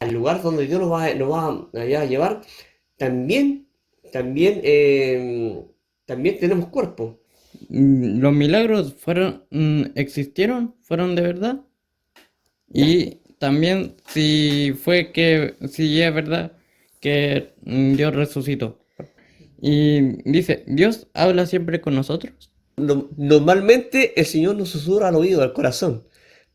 al lugar donde Dios nos va a llevar, también, también, también tenemos cuerpo. ¿Los milagros existieron? ¿Fueron de verdad? Ya. Y también si es verdad que Dios resucitó. Y dice, ¿Dios habla siempre con nosotros? Normalmente el Señor nos susurra al oído, al corazón,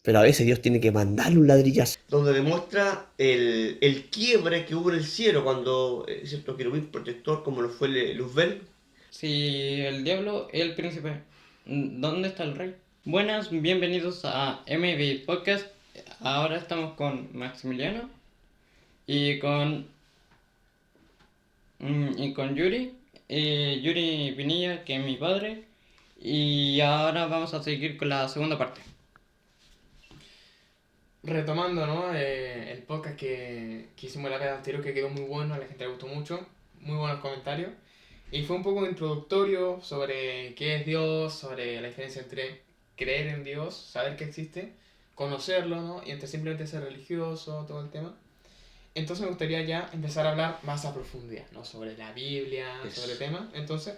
pero a veces Dios tiene que mandarle un ladrillazo. Donde demuestra el quiebre que hubo en el cielo cuando, cierto querubín protector como lo fue Luzbel. Si el diablo es el príncipe, ¿dónde está el rey? Buenas, bienvenidos a MV Podcast. Ahora estamos con Maximiliano y con Yuri. Yuri Pinilla, que es mi padre. Y ahora vamos a seguir con la segunda parte. Retomando, ¿no? El podcast que hicimos la vez anterior, que quedó muy bueno, a la gente le gustó mucho, muy buenos comentarios. Y fue un poco introductorio sobre qué es Dios, sobre la diferencia entre creer en Dios, saber que existe, conocerlo, ¿no? Y entre simplemente ser religioso, todo el tema. Entonces me gustaría ya empezar a hablar más a profundidad, ¿no? Sobre la Biblia, sobre el tema. Entonces,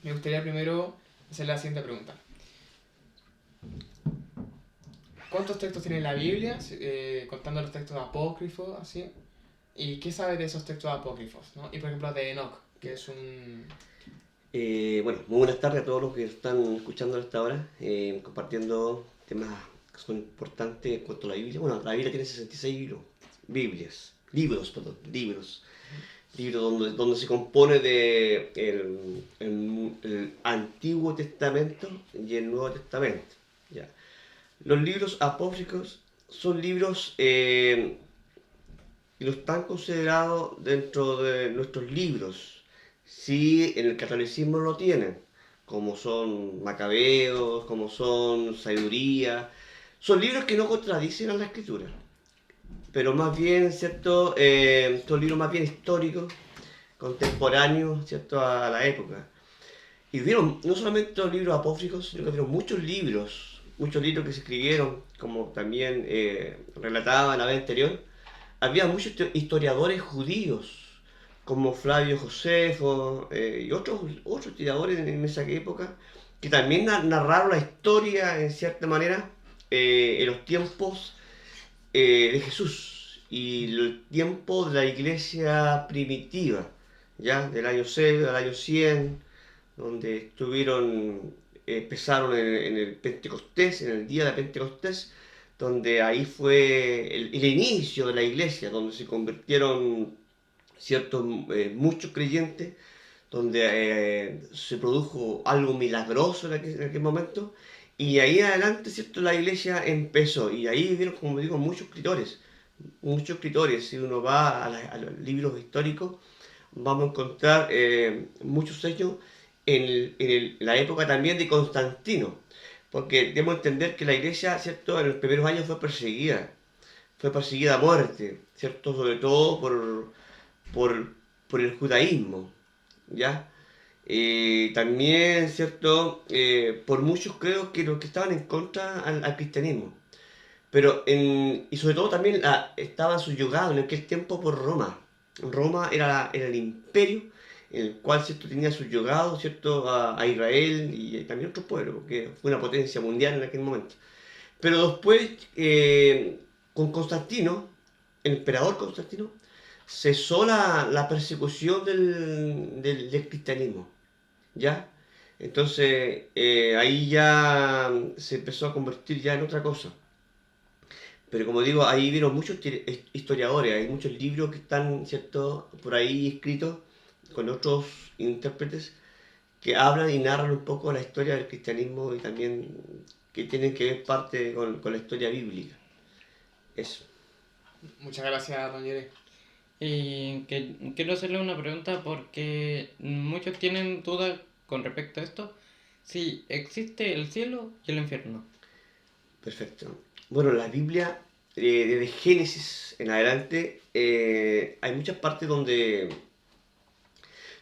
me gustaría primero hacer la siguiente pregunta. ¿Cuántos textos tiene la Biblia? Contando los textos apócrifos, así. ¿Y qué sabes de esos textos apócrifos? ¿No? Y por ejemplo de Enoch, que es un... Bueno, muy buenas tardes a todos los que están escuchando a esta hora, compartiendo temas que son importantes en cuanto a la Biblia. Bueno, la Biblia tiene 66 libros donde se compone de el Antiguo Testamento y el Nuevo Testamento. ¿Ya? Los libros apócrifos son libros que no están considerados dentro de nuestros libros. Sí, en el catolicismo lo tienen, como son Macabeos, como son Sabiduría. Son libros que no contradicen a la escritura, pero más bien, ¿cierto? Son libros más bien históricos, contemporáneos, ¿cierto? A la época. Y vieron no solamente los libros apócrifos, sino que vieron muchos libros que se escribieron, como también relataba la vez anterior. Había muchos historiadores judíos, como Flavio Josefo y otros historiadores en esa época, que también narraron la historia, en cierta manera, en los tiempos de Jesús y el tiempo de la iglesia primitiva, ya del año 0 al año 100, donde empezaron en el Pentecostés, en el día de Pentecostés, donde ahí fue el inicio de la iglesia, donde se convirtieron ciertos, muchos creyentes, donde se produjo algo milagroso en aquel momento, y ahí en adelante, ¿cierto? La iglesia empezó, y ahí vieron, como digo, muchos escritores, si uno va a los libros históricos, vamos a encontrar muchos hechos la época también de Constantino, porque debemos entender que la iglesia, ¿cierto? En los primeros años fue perseguida a muerte, ¿cierto? Sobre todo por, por el judaísmo, ¿ya? También, ¿cierto? Por muchos creo que los que estaban en contra al cristianismo. Y sobre todo también estaban subyugados en aquel tiempo por Roma. Roma era el imperio en el cual, ¿cierto? Tenía subyugado, ¿cierto? A Israel y también otros pueblos, porque fue una potencia mundial en aquel momento. Pero después, con Constantino, el emperador Constantino, cesó la persecución del cristianismo, ¿ya? Entonces, ahí ya se empezó a convertir ya en otra cosa. Pero como digo, ahí vieron muchos historiadores, hay muchos libros que están, ¿cierto?, por ahí escritos con otros intérpretes que hablan y narran un poco la historia del cristianismo y también que tienen que ver parte con la historia bíblica. Eso. Muchas gracias, don Yere. Y quiero hacerle una pregunta porque muchos tienen dudas con respecto a esto. Si existe el cielo y el infierno. Perfecto. Bueno, la Biblia, desde Génesis en adelante, hay muchas partes donde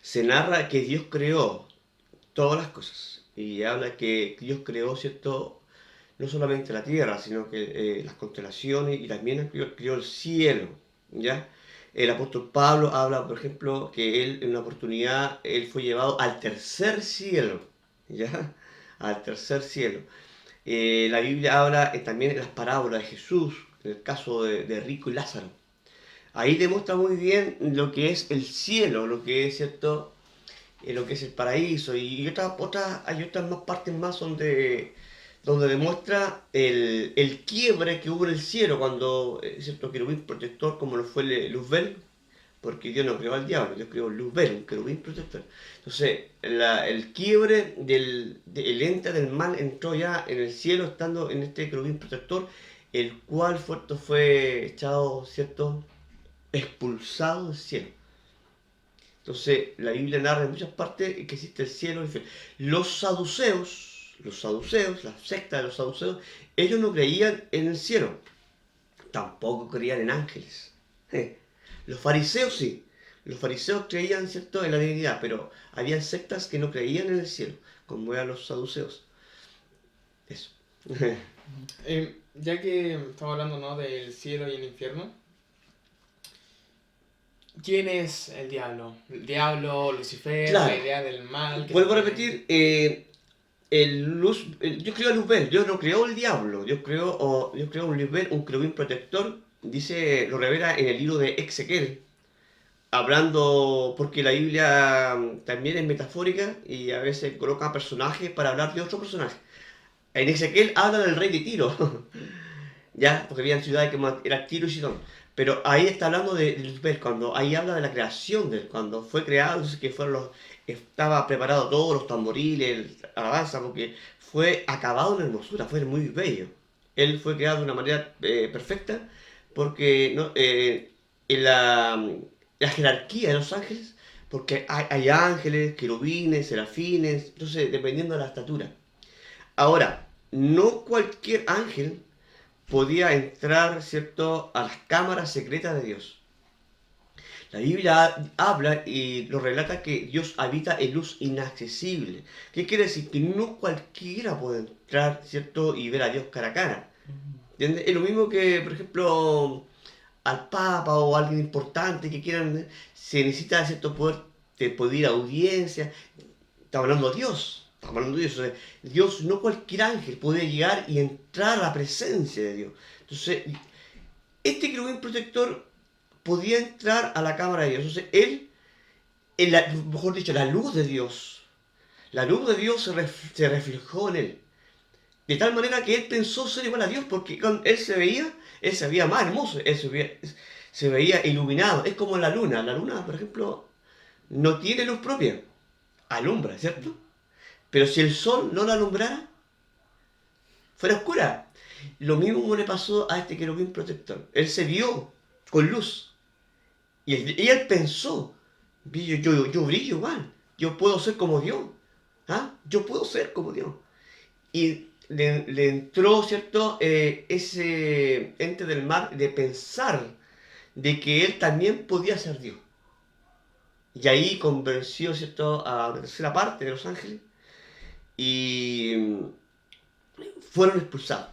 se narra que Dios creó todas las cosas. Y habla que Dios creó, ¿cierto? no solamente la tierra, sino que las constelaciones y también creó el cielo, ¿ya? El apóstol Pablo habla, por ejemplo, que él en una oportunidad, él fue llevado al tercer cielo, ¿ya? Al tercer cielo. La Biblia habla también en las parábolas de Jesús, en el caso de Rico y Lázaro. Ahí demuestra muy bien lo que es el cielo, lo que es, ¿cierto? Lo que es el paraíso. Y hay otras más partes más donde demuestra el quiebre que hubo en el cielo cuando, ¿cierto? Querubín protector, como lo fue Luzbel, porque Dios no creó al diablo, Dios creó Luzbel, un querubín protector. Entonces, el quiebre del ente del mal entró ya en el cielo, estando en este querubín protector, el cual fue echado, ¿cierto? Expulsado del cielo. Entonces, la Biblia narra en muchas partes que existe el cielo y el infierno. Los saduceos, la secta de los saduceos, ellos no creían en el cielo, tampoco creían en ángeles. Los fariseos sí, los fariseos creían, ¿cierto?, en la divinidad, pero había sectas que no creían en el cielo, como eran los saduceos. Eso. Ya que estamos hablando, ¿no?, del cielo y el infierno, ¿quién es el diablo? El diablo, Lucifer, la Claro, idea del mal. vuelvo a repetir, Dios creó a Luzbel, Dios no creó el diablo, Dios creó un Luzbel, un querubín protector, lo revela en el libro de Ezequiel, hablando, porque la Biblia también es metafórica y a veces coloca personajes para hablar de otro personaje. En Ezequiel habla del rey de Tiro, ya, porque habían ciudades que eran Tiro y Sidón. Pero ahí está hablando de Luzbel, cuando ahí habla de la creación de él, cuando fue creado, entonces que estaba preparado todo, los tamboriles, la alabanza, porque fue acabado en hermosura, fue muy bello. Él fue creado de una manera perfecta, porque no, en la jerarquía de los ángeles, porque hay ángeles, querubines, serafines, entonces dependiendo de la estatura. Ahora, no cualquier ángel podía entrar, ¿cierto?, a las cámaras secretas de Dios. La Biblia habla y lo relata que Dios habita en luz inaccesible. ¿Qué quiere decir? Que no cualquiera puede entrar, ¿cierto?, y ver a Dios cara a cara. ¿Entiendes? Es lo mismo que, por ejemplo, al Papa o a alguien importante que quieran, se necesita cierto poder de pedir audiencia. Estamos hablando de Dios. Estamos hablando de Dios. O sea, Dios, no cualquier ángel puede llegar y entrar a la presencia de Dios. Entonces, este querubín protector podía entrar a la cámara de Dios. Entonces, mejor dicho, la luz de Dios se reflejó en él. De tal manera que él pensó ser igual a Dios, porque cuando él se veía más hermoso, se veía iluminado. Es como la luna. La luna, por ejemplo, no tiene luz propia. Alumbra, ¿cierto? Pero si el sol no la alumbrara, fuera oscura. Lo mismo le pasó a este querubín protector. Él se vio con luz. Y él pensó, yo brillo igual. Yo puedo ser como Dios. ¿Ah? Yo puedo ser como Dios. Y le entró, ¿cierto?, ese ente del mar de pensar de que él también podía ser Dios. Y ahí convenció, ¿cierto?, a la tercera parte de los ángeles y fueron expulsados.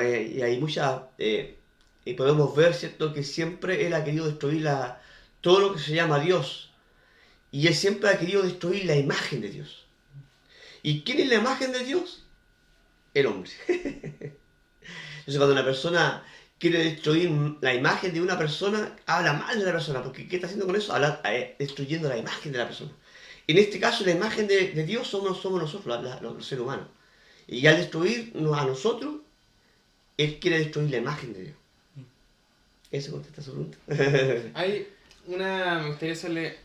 Y hay muchas... y podemos ver, ¿cierto?, que siempre él ha querido destruir todo lo que se llama Dios. Y él siempre ha querido destruir la imagen de Dios. ¿Y quién es la imagen de Dios? El hombre. Entonces cuando una persona quiere destruir la imagen de una persona, habla mal de la persona, porque ¿qué está haciendo con eso? Habla destruyendo la imagen de la persona. En este caso, la imagen de Dios somos nosotros, los seres humanos. Y al destruirnos a nosotros, Él quiere destruir la imagen de Dios. ¿Eso contesta su pregunta? Me gustaría hacerle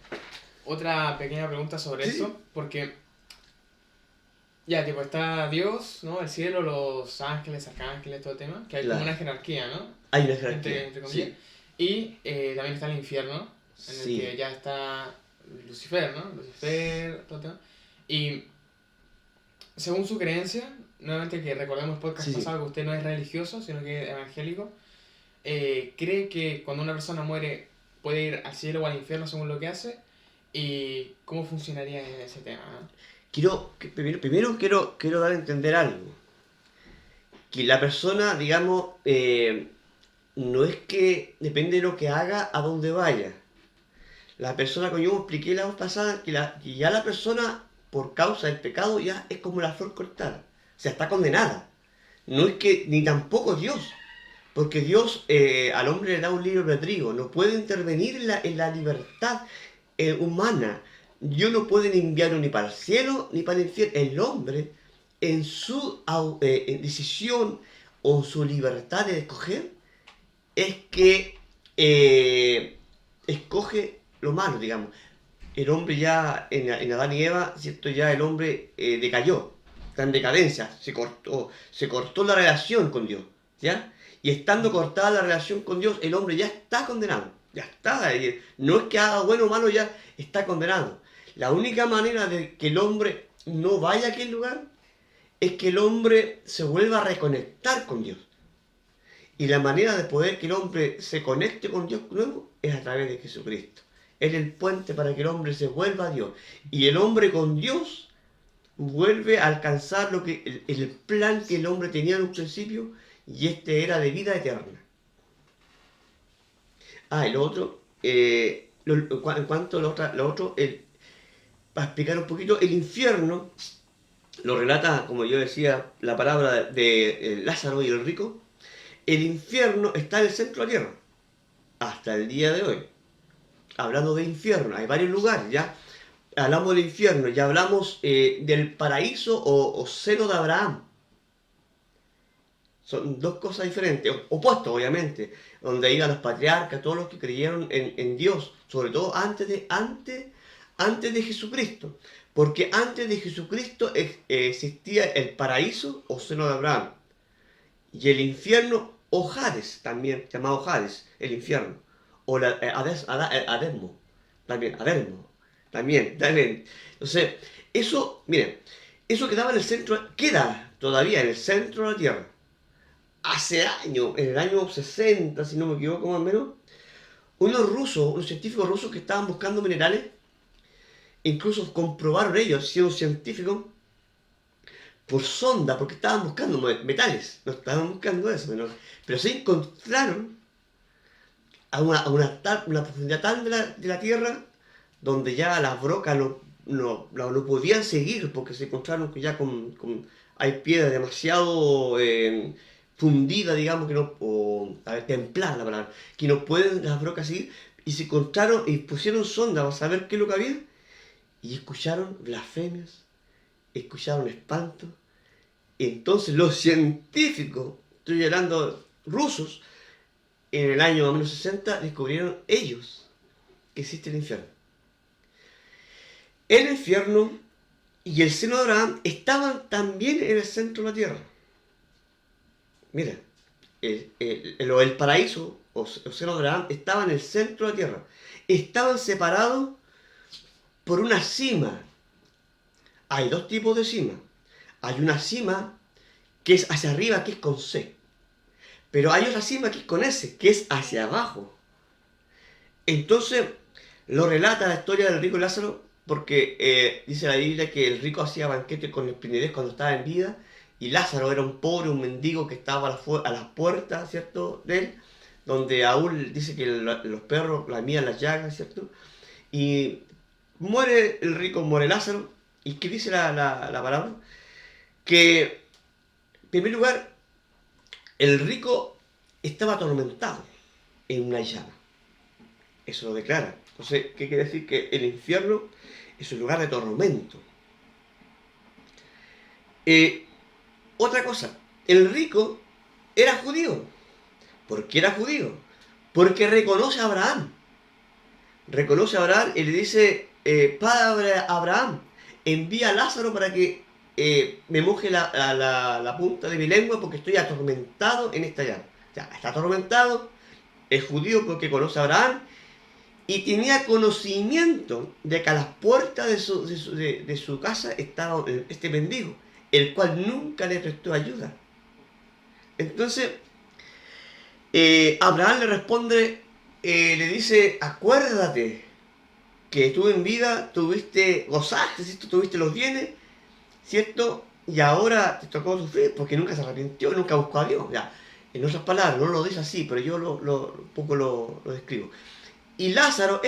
otra pequeña pregunta sobre Sí, esto, sí. porque ya, tipo, está Dios, ¿no? El cielo, los ángeles, arcángeles, todo el tema, que hay como Claro. una jerarquía, ¿no? Hay una Entre, jerarquía. entre comillas. Sí. Y también está el infierno, en el que Sí. ya está Lucifer, ¿no? Lucifer, todo el tema. Y según su creencia, nuevamente que recordemos el podcast Sí, sí. pasado que usted no es religioso, sino que es evangélico, cree que cuando una persona muere puede ir al cielo o al infierno según lo que hace. ¿Y cómo funcionaría ese tema? ¿No? Primero quiero dar a entender algo. que la persona, digamos, no es que depende de lo que haga a dónde vaya. La persona, como yo expliqué la vez pasada, que ya la persona, por causa del pecado, ya es como la flor cortada. O sea, está condenada. No es que, ni tampoco Dios. Porque Dios al hombre le da un libre albedrío. No puede intervenir en la libertad humana. Dios no puede ni enviarlo ni para el cielo ni para el infierno. El hombre, en su decisión o su libertad de escoger, es que escoge lo malo, digamos. El hombre ya, en Adán y Eva, ¿cierto? Ya el hombre decayó, está en decadencia, se cortó la relación con Dios, ¿ya? Y estando cortada la relación con Dios, el hombre ya está condenado, ya está. No es que haga bueno o malo, ya está condenado. La única manera de que el hombre no vaya a aquel lugar es que el hombre se vuelva a reconectar con Dios. Y la manera de poder que el hombre se conecte con Dios nuevo es a través de Jesucristo. Es el puente para que el hombre se vuelva a Dios. Y el hombre con Dios vuelve a alcanzar el plan que el hombre tenía en un principio, y este era de vida eterna. Y lo otro, en cuanto a lo otro, para explicar un poquito, el infierno lo relata, como yo decía, la palabra de Lázaro y el rico. El infierno está en el centro de la tierra, hasta el día de hoy. Hablando de infierno, hay varios lugares, ya. Hablamos del infierno, ya hablamos del paraíso o seno de Abraham. Son dos cosas diferentes, opuestos obviamente, donde iban los patriarcas, todos los que creyeron en Dios, sobre todo antes de Jesucristo. Porque antes de Jesucristo existía el paraíso o seno de Abraham. Y el infierno o Hades, también llamado Hades, el infierno. O Adesmo, también, Adelmo, también. Entonces, eso, miren, eso quedaba en el centro, queda todavía en el centro de la Tierra. Hace años, en el año 60, si no me equivoco más o menos, unos científicos rusos que estaban buscando minerales, incluso comprobaron ellos, siendo científicos, por sonda, porque estaban buscando metales, no estaban buscando eso, pero se encontraron a una profundidad tal de la Tierra, donde ya las brocas no podían seguir, porque se encontraron que ya hay piedras demasiado fundidas, digamos, que no, templadas la palabra, que no pueden las brocas seguir, y se encontraron y pusieron sonda para saber qué es lo que había, y escucharon blasfemias, escucharon espanto. Entonces los científicos, estoy hablando rusos, en el año 1960 descubrieron ellos que existe el infierno. El infierno y el seno de Abraham estaban también en el centro de la tierra. Mira, el paraíso o seno de Abraham estaba en el centro de la tierra. Estaban separados por una cima. Hay dos tipos de cima. Hay una cima que es hacia arriba, que es con C. Pero hay otra cima que es con S, que es hacia abajo. Entonces, lo relata la historia del rico Lázaro, porque dice la Biblia que el rico hacía banquete con esplendidez cuando estaba en vida, y Lázaro era un pobre, un mendigo que estaba a las puertas, ¿cierto?, de él, donde aún dice que los perros lamían las llagas, ¿cierto? Y muere el rico, muere Lázaro, y ¿qué dice la palabra? Que, en primer lugar, el rico estaba atormentado en una llama. Eso lo declara. Entonces, ¿qué quiere decir? Que el infierno es un lugar de tormento. Otra cosa, el rico era judío. ¿Por qué era judío? Porque reconoce a Abraham. Reconoce a Abraham y le dice, Padre Abraham, envía a Lázaro para que me moje la punta de mi lengua porque estoy atormentado en esta llama. O sea, está atormentado, es judío porque conoce a Abraham y tenía conocimiento de que a las puertas de su casa estaba este mendigo, el cual nunca le prestó ayuda. Entonces, Abraham le responde, le dice, acuérdate que tú en vida gozaste, ¿cierto? Tuviste los bienes, ¿cierto? y ahora te tocó sufrir porque nunca se arrepintió, nunca buscó a Dios. Ya, en otras palabras, no lo dice así, pero yo un poco lo describo. Y Lázaro,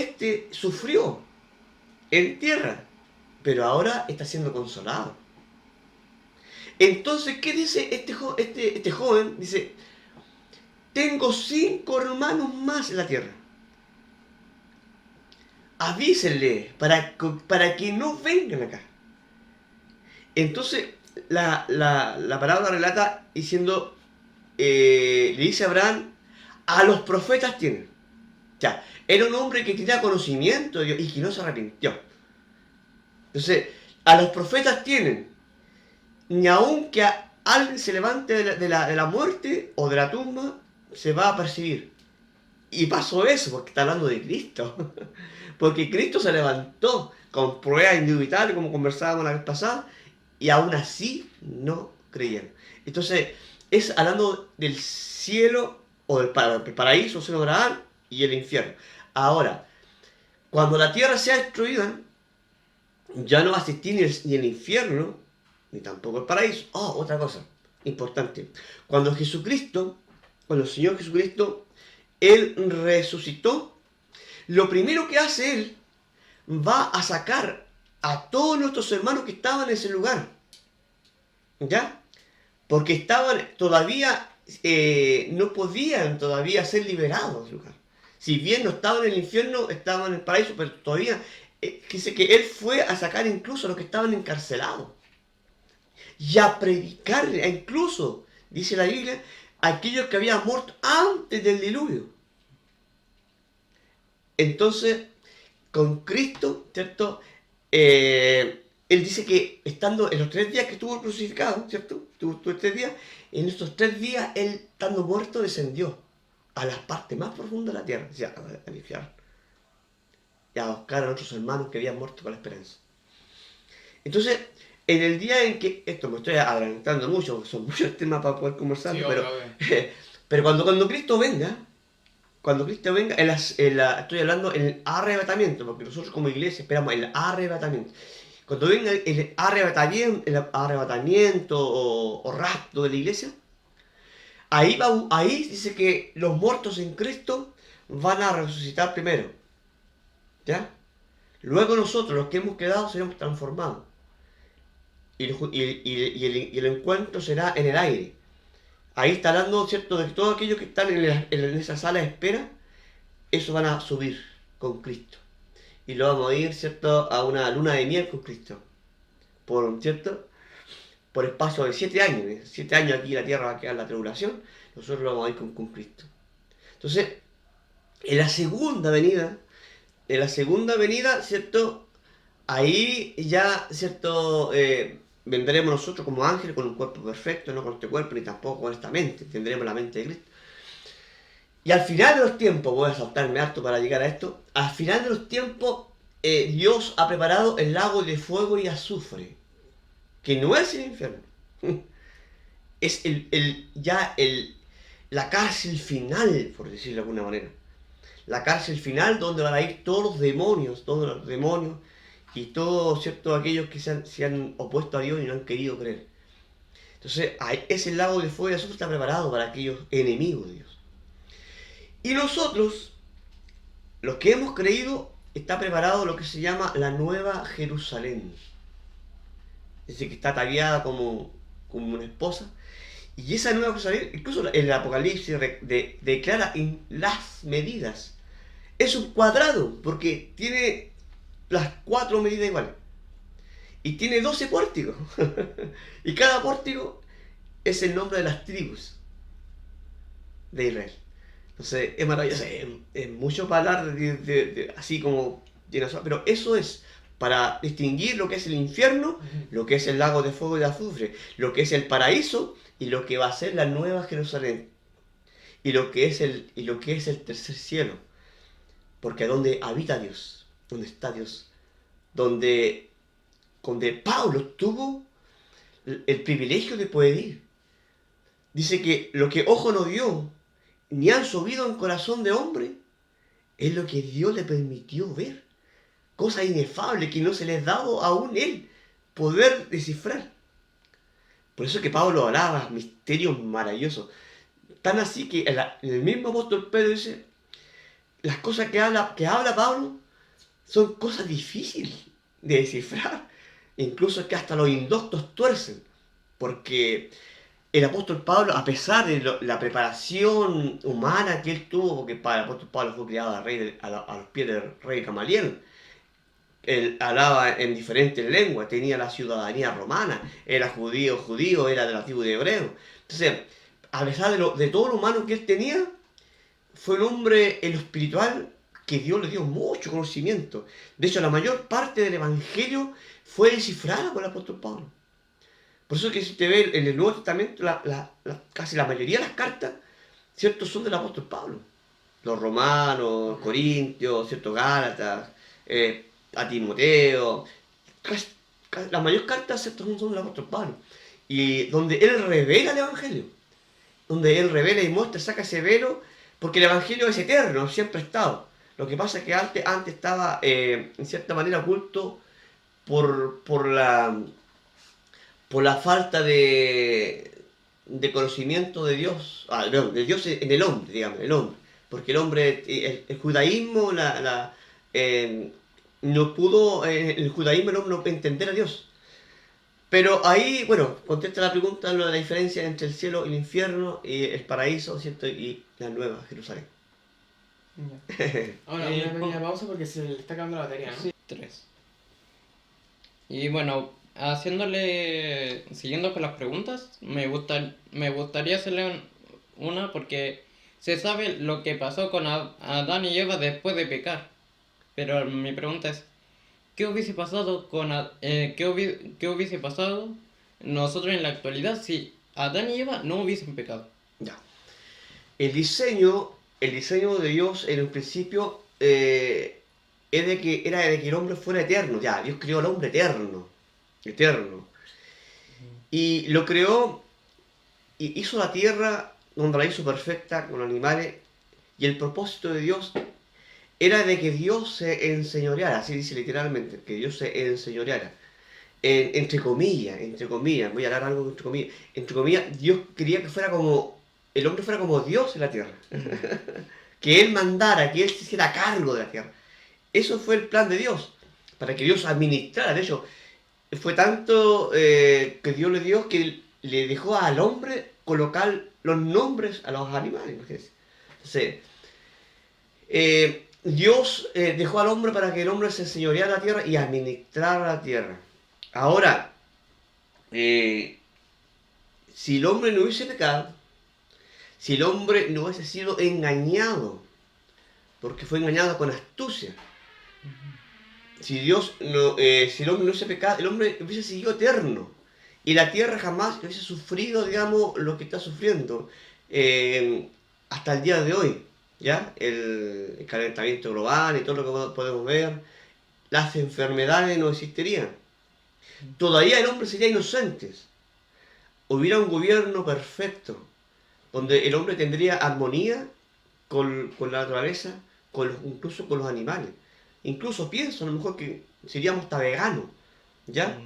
sufrió en tierra, pero ahora está siendo consolado. Entonces, ¿qué dice este joven? Dice, tengo 5 hermanos más en la tierra. Avísenle para que no vengan acá. Entonces, la palabra relata diciendo, le dice a Abraham, a los profetas tienen. Ya, era un hombre que tenía conocimiento de Dios y que no se arrepintió. Entonces, a los profetas tienen, ni aun que alguien se levante de la muerte o de la tumba, se va a percibir. Y pasó eso, porque está hablando de Cristo. Porque Cristo se levantó con pruebas indubitables, como conversábamos la vez pasada, y aún así no creyeron. Entonces, es hablando del cielo o del paraíso, seno de Abraham, y el infierno. Ahora, cuando la tierra sea destruida, ya no va a existir ni el infierno, ni tampoco el paraíso. Oh, otra cosa importante. Cuando el Señor Jesucristo, Él resucitó, lo primero que hace Él, va a sacar a todos nuestros hermanos que estaban en ese lugar. ¿Ya? Porque estaban todavía, no podían todavía ser liberados del lugar. Si bien no estaban en el infierno, estaban en el paraíso, pero todavía, dice que Él fue a sacar incluso a los que estaban encarcelados. Y a predicarle, incluso, dice la Biblia, a aquellos que habían muerto antes del diluvio. Entonces, con Cristo, ¿cierto? Él dice que estando en los 3 días que estuvo crucificado, ¿cierto? Tuvo 3 días, en estos 3 días, Él, estando muerto, descendió a las partes más profundas de la tierra, o sea, al infierno, y a buscar a nuestros hermanos que habían muerto con la esperanza. Entonces, en el día en que, esto me estoy adelantando mucho, porque son muchos temas para poder conversar, Sí, pero, obvio. pero cuando Cristo venga, estoy hablando en el arrebatamiento, porque nosotros como iglesia esperamos el arrebatamiento. Cuando venga el arrebatamiento o rapto de la iglesia, ahí dice que los muertos en Cristo van a resucitar primero. ¿Ya? Luego nosotros, los que hemos quedado, seremos transformados. Y el encuentro será en el aire. Ahí está hablando, ¿cierto?, de que todos aquellos que están en esa sala de espera, esos van a subir con Cristo. Y lo vamos a ir, ¿cierto?, a una luna de miel con Cristo. ¿Cierto? Por espacio de 7 años. 7 años aquí la tierra va a quedar la tribulación. Nosotros lo vamos a ir con Cristo. Entonces, en la segunda venida, ¿cierto? Ahí ya, ¿cierto? Vendremos nosotros como ángeles con un cuerpo perfecto, no con este cuerpo ni tampoco con esta mente. Tendremos la mente de Cristo. Y al final de los tiempos, voy a saltarme harto para llegar a esto, al final de los tiempos Dios ha preparado el lago de fuego y azufre, que no es el infierno, es la cárcel final, por decirlo de alguna manera. La cárcel final donde van a ir todos los demonios y todos, ¿cierto?, aquellos que se han opuesto a Dios y no han querido creer. Entonces, ese lago de fuego y azufre está preparado para aquellos enemigos de Dios. Y nosotros, los que hemos creído, está preparado lo que se llama la Nueva Jerusalén. Es decir, que está tagueada como una esposa. Y esa Nueva Jerusalén, incluso en el Apocalipsis declara las medidas. Es un cuadrado, porque tiene las 4 medidas iguales. Y tiene 12 pórticos. Y cada pórtico es el nombre de las tribus de Israel. Entonces, es maravilloso, es mucho para hablar así como pero eso es para distinguir lo que es el infierno, lo que es el lago de fuego y de azufre, lo que es el paraíso y lo que va a ser la Nueva Jerusalén, y lo que es el tercer cielo, porque donde habita Dios, donde está Dios, donde Pablo tuvo el privilegio de poder ir. Dice que lo que ojo no vio, ni han subido en corazón de hombre, es lo que Dios le permitió ver. Cosa inefable que no se les ha dado aún él poder descifrar. Por eso que Pablo hablaba misterios maravillosos. Tan así que en el mismo apóstol Pedro dice, las cosas que habla Pablo son cosas difíciles de descifrar. Incluso que hasta los indoctos tuercen. Porque el apóstol Pablo, a pesar de la preparación humana que él tuvo, porque el apóstol Pablo fue criado a los pies del rey Gamaliel, él hablaba en diferentes lenguas, tenía la ciudadanía romana, era judío, era de la tribu de hebreo. Entonces, a pesar de todo lo humano que él tenía, fue un hombre en lo espiritual que Dios le dio mucho conocimiento. De hecho, la mayor parte del Evangelio fue descifrada por el apóstol Pablo. Por eso que si te ve en el Nuevo Testamento, casi la mayoría de las cartas, ¿cierto?, son del apóstol Pablo. Los romanos, Corintios, ¿cierto?, Gálatas, a Timoteo. Las mayores cartas, ¿cierto?, son del apóstol Pablo. Y donde él revela el Evangelio. Donde él revela y muestra, saca ese velo, porque el Evangelio es eterno, siempre ha estado. Lo que pasa es que antes estaba, en cierta manera, oculto por la falta de conocimiento de Dios, de Dios en el hombre, digamos, el hombre. Porque el hombre, el judaísmo, no pudo, el judaísmo el hombre no puede entender a Dios. Pero ahí, bueno, contesta la pregunta, la diferencia entre el cielo y el infierno, y el paraíso, ¿cierto?, y la nueva Jerusalén. Ahora, una pequeña pausa porque se le está acabando la batería, ¿no? Sí, 3. Y bueno, siguiendo con las preguntas, me gustaría hacerle una porque se sabe lo que pasó con Adán y Eva después de pecar. Pero mi pregunta es, ¿qué hubiese pasado qué hubiese pasado nosotros en la actualidad si Adán y Eva no hubiesen pecado? Ya. El diseño de Dios en un principio era de que el hombre fuera eterno. Ya, Dios creó al hombre eterno. Y lo creó y hizo la tierra donde la hizo perfecta con animales. Y el propósito de Dios era de que Dios se enseñoreara, así dice literalmente, que Dios se enseñoreara. Entre comillas, voy a hablar algo entre comillas, Dios quería que el hombre fuera como Dios en la tierra. Que Él mandara, que Él se hiciera cargo de la tierra. Eso fue el plan de Dios, para que Dios administrara. De hecho, fue tanto que Dios le dio que le dejó al hombre colocar los nombres a los animales. Imagínense. Entonces, Dios dejó al hombre para que el hombre se enseñoreara la tierra y administrara la tierra. Ahora, si el hombre no hubiese pecado, si el hombre no hubiese sido engañado, porque fue engañado con astucia, si el hombre no hubiese pecado, el hombre hubiese seguido eterno. Y la tierra jamás hubiese sufrido, digamos, lo que está sufriendo hasta el día de hoy. ¿Ya? El calentamiento global y todo lo que podemos ver. Las enfermedades no existirían. Todavía el hombre sería inocente. Hubiera un gobierno perfecto, donde el hombre tendría armonía con la naturaleza, incluso con los animales. Incluso pienso a lo mejor que seríamos hasta veganos, ¿ya?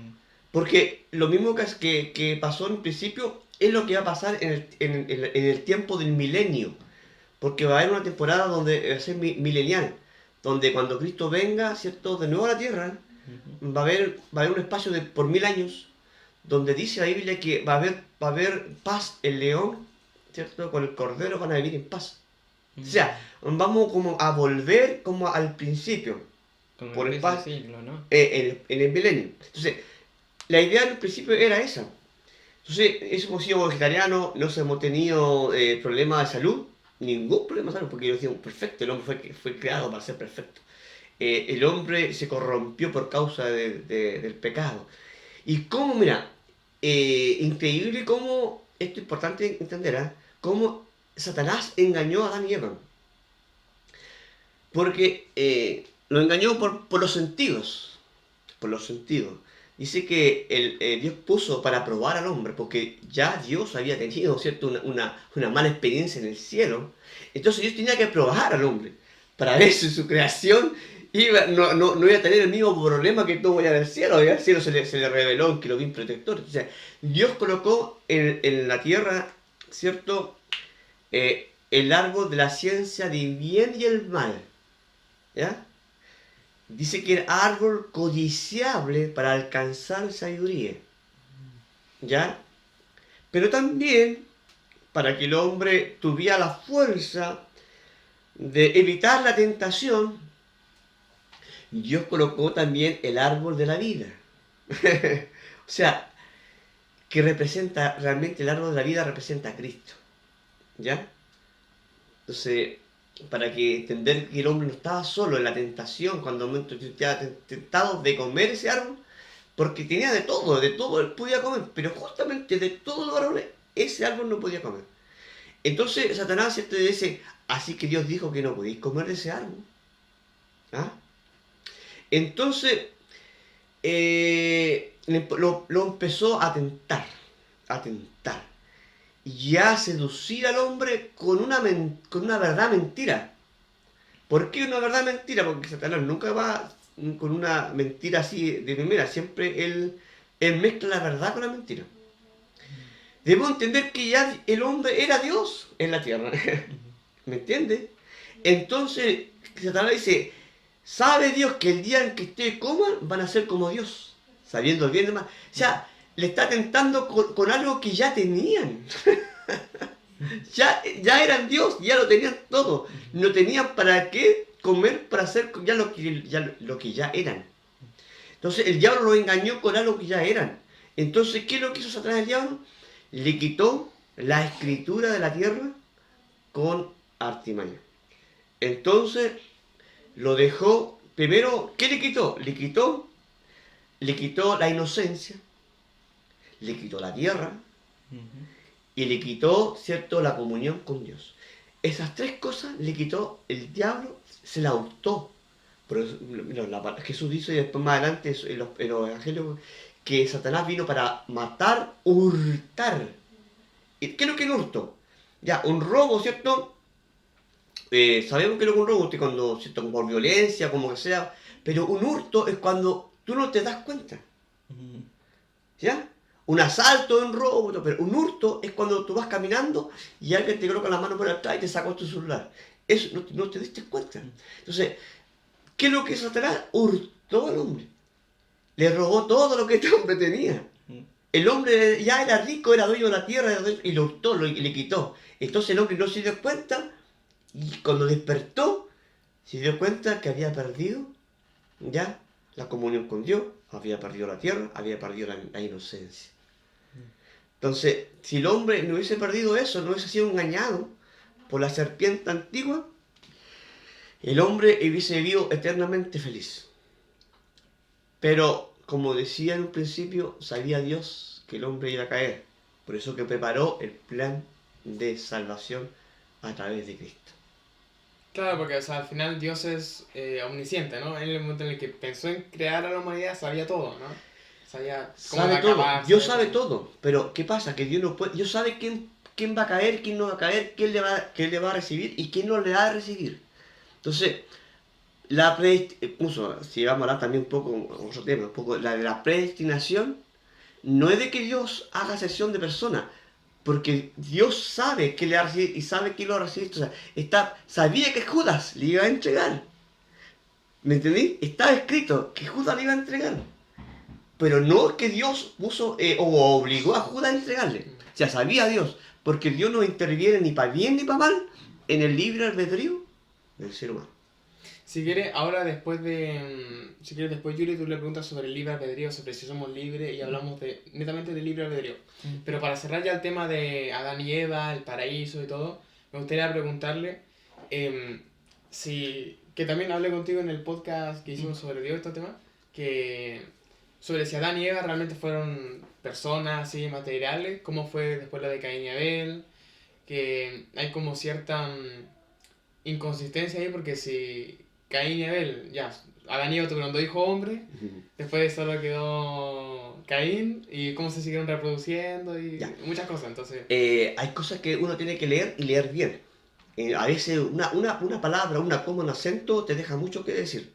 Porque lo mismo que pasó en principio es lo que va a pasar en el tiempo del milenio. Porque va a haber una temporada donde va a ser milenial, donde cuando Cristo venga, ¿cierto?, de nuevo a la tierra, va a haber un espacio por 1000 años, donde dice la Biblia que va a haber paz. El león, ¿cierto?, con el cordero van a vivir en paz. O sea, vamos como a volver como al principio, Como por el paz, siglo, ¿no? en el milenio. Entonces, la idea del principio era esa. Entonces, hemos sido vegetarianos, no hemos tenido problemas de salud, ningún problema de salud, porque yo decía, perfecto, el hombre fue creado para ser perfecto. El hombre se corrompió por causa del pecado. Y cómo, mira, increíble cómo, esto es importante entender, cómo Satanás engañó a Adán y Eva. Porque lo engañó por los sentidos. Por los sentidos. Dice que Dios puso para probar al hombre, porque ya Dios había tenido, ¿cierto?, una mala experiencia en el cielo. Entonces Dios tenía que probar al hombre, para ver si su creación no iba a tener el mismo problema que tuvo ya en el cielo. Ya el cielo se le reveló un querubín protector. O sea, Dios colocó en la tierra, ¿cierto? El árbol de la ciencia del bien y el mal. ¿Ya? Dice que el árbol codiciable para alcanzar sabiduría. ¿Ya? Pero también para que el hombre tuviera la fuerza de evitar la tentación, Dios colocó también el árbol de la vida. O sea, que representa, realmente el árbol de la vida representa a Cristo. ¿Ya? Entonces, para que entender que el hombre no estaba solo en la tentación, cuando el momento estaba tentado de comer ese árbol, porque tenía de todo él podía comer, pero justamente de todos los árboles, ese árbol no podía comer. Entonces Satanás te dice, así que Dios dijo que no podéis comer de ese árbol. ¿Ah? Entonces, lo empezó a tentar, y a seducir al hombre con una verdad mentira. ¿Por qué una verdad mentira? Porque Satanás nunca va con una mentira así de primera, siempre él mezcla la verdad con la mentira. Debemos entender que ya el hombre era Dios en la tierra. ¿Me entiendes? Entonces, Satanás dice, sabe Dios que el día en que ustedes coman van a ser como Dios, sabiendo el bien y el mal. O sea, le está tentando con algo que ya tenían. ya eran Dios, ya lo tenían todo. No tenían para qué comer para hacer ya lo que ya eran. Entonces el diablo los engañó con algo que ya eran. Entonces, ¿qué es lo que hizo Satanás el diablo? Le quitó la escritura de la tierra con artimaña. Entonces lo dejó, primero, ¿qué le quitó? Le quitó la inocencia, le quitó la tierra y le quitó, ¿cierto?, la comunión con Dios. Esas tres cosas le quitó el diablo, se la hurtó. Pero Jesús dice después más adelante en los evangelios que Satanás vino para matar, hurtar. ¿Qué es lo que es hurto? Ya, un robo, ¿cierto? Sabemos que lo que es un robo es cuando, ¿cierto?, por violencia, como que sea, pero un hurto es cuando tú no te das cuenta. ¿Ya? Un asalto es un robo, pero un hurto es cuando tú vas caminando y alguien te coloca la mano por atrás y te sacó tu celular. Eso no te diste cuenta. Entonces, ¿qué es lo que Satanás? Hurtó al hombre. Le robó todo lo que este hombre tenía. El hombre ya era rico, era dueño de la tierra y lo hurtó, y le quitó. Entonces el hombre no se dio cuenta y cuando despertó se dio cuenta que había perdido ya la comunión con Dios, había perdido la tierra, había perdido la inocencia. Entonces, si el hombre no hubiese perdido eso, no hubiese sido engañado por la serpiente antigua, el hombre hubiese vivido eternamente feliz. Pero, como decía en un principio, sabía Dios que el hombre iba a caer. Por eso que preparó el plan de salvación a través de Cristo. Claro, porque o sea, al final Dios es omnisciente, ¿no? En el momento en el que pensó en crear a la humanidad, sabía todo, ¿no? Sabía cómo Sabe va a todo, acabar. Dios sabe todo. Pero, ¿qué pasa? Que Dios no puede. Dios sabe quién va a caer, quién no va a caer, quién le va a recibir y quién no le va a recibir. Entonces, si vamos a hablar también un poco, otro tema, un poco, la predestinación, no es de que Dios haga excepción de personas, porque Dios sabe que le va a recibir y sabe que lo va a recibir. O sea, sabía que Judas le iba a entregar. ¿Me entendí? Estaba escrito que Judas le iba a entregar. Pero no es que Dios puso o obligó a Judas a entregarle. O sea, sabía Dios, porque Dios no interviene ni para bien ni para mal en el libre albedrío del ser humano. Si quieres, ahora si quieres después Yuri, tú le preguntas sobre el libre albedrío, sobre si somos libres y hablamos netamente de libre albedrío. Pero para cerrar ya el tema de Adán y Eva, el paraíso y todo, me gustaría preguntarle que también hablé contigo en el podcast que hicimos sobre Dios, este tema, sobre si Adán y Eva realmente fueron personas así materiales, cómo fue después la de Caín y Abel, que hay como cierta inconsistencia ahí porque si Caín y Abel, ya, Adán y Eva tuvieron 2 hijos hombres, después solo quedó Caín y cómo se siguieron reproduciendo y Ya. muchas cosas, entonces... Hay cosas que uno tiene que leer y leer bien. A veces una palabra, una coma, un acento te deja mucho que decir.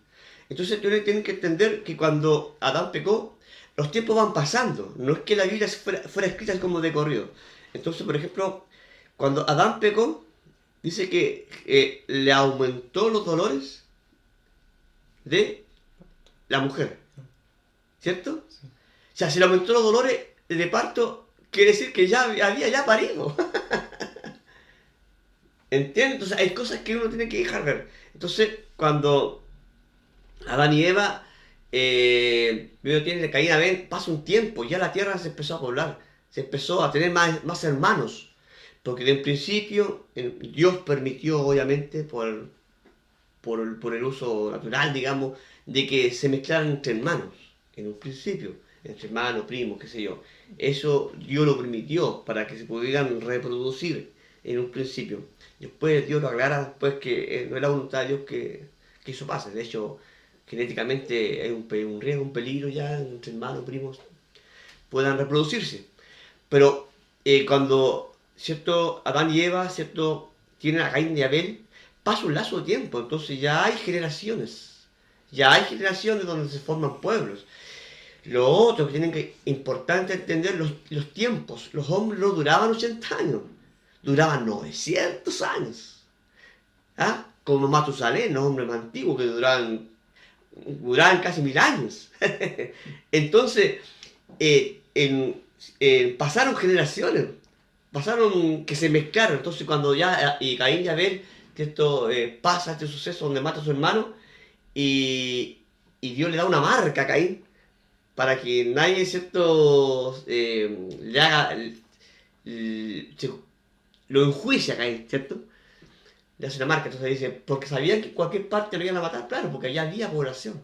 Entonces tienen que entender que cuando Adán pecó, los tiempos van pasando. No es que la Biblia fuera escrita así como de corrido. Entonces, por ejemplo, cuando Adán pecó, dice que le aumentó los dolores de la mujer, ¿cierto? O sea, si le aumentó los dolores de parto, quiere decir que ya había ya parido. ¿Entiendes? Entonces hay cosas que uno tiene que dejar ver. Entonces, cuando Adán y Eva primero tienen la caída, ven, pasa un tiempo, ya la tierra se empezó a poblar, se empezó a tener más hermanos. Porque de un principio Dios permitió, obviamente, por el uso natural, digamos, de que se mezclaran entre hermanos, en un principio, entre hermanos, primos, qué sé yo. Eso Dios lo permitió para que se pudieran reproducir en un principio. Después Dios lo aclara después que no era voluntad de Dios que eso pase. De hecho, genéticamente hay un riesgo, un peligro ya entre hermanos, primos, puedan reproducirse. Pero cuando, ¿cierto? Adán y Eva, ¿cierto? Tienen a Caín y Abel, pasa un lazo de tiempo, entonces ya hay generaciones. Ya hay generaciones donde se forman pueblos. Lo otro que tienen que importante entender los tiempos. Los hombres no duraban 80 años, duraban 900 años. ¿Ah? Como Matusalén, los hombres más antiguos que duraban casi 1000 años. Entonces, pasaron generaciones, pasaron que se mezclaron. Entonces, cuando ya y Caín y Abel, que esto pasa este suceso donde mata a su hermano, y Dios le da una marca a Caín para que nadie, ¿cierto?, le haga, lo enjuicia a Caín, ¿cierto? Le hace una marca, entonces dice, porque sabían que en cualquier parte lo iban a matar, claro, porque allá había población.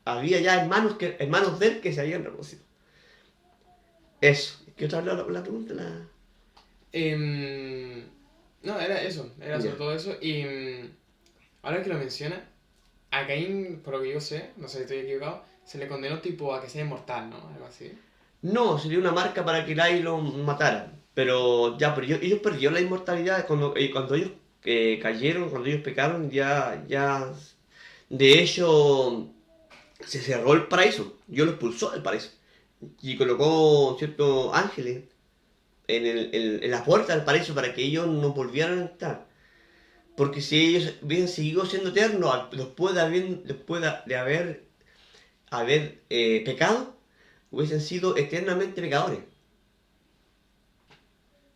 Había ya hermanos de él que se habían reconocido. Eso. ¿Qué otra la pregunta? No, era eso, era sobre Ya. todo eso. Y ahora que lo menciona, a Caín, por lo que yo sé, no sé si estoy equivocado, se le condenó tipo a que sea inmortal, ¿no? Algo así. No, sería una marca para que nadie lo matara. Pero ellos perdieron la inmortalidad cuando ellos cayeron, cuando ellos pecaron, ya. De hecho, se cerró el paraíso. Dios lo expulsó del paraíso. Y colocó ciertos ángeles en la puerta del paraíso para que ellos no volvieran a entrar. Porque si ellos hubiesen seguido siendo eternos después de haber pecado, hubiesen sido eternamente pecadores.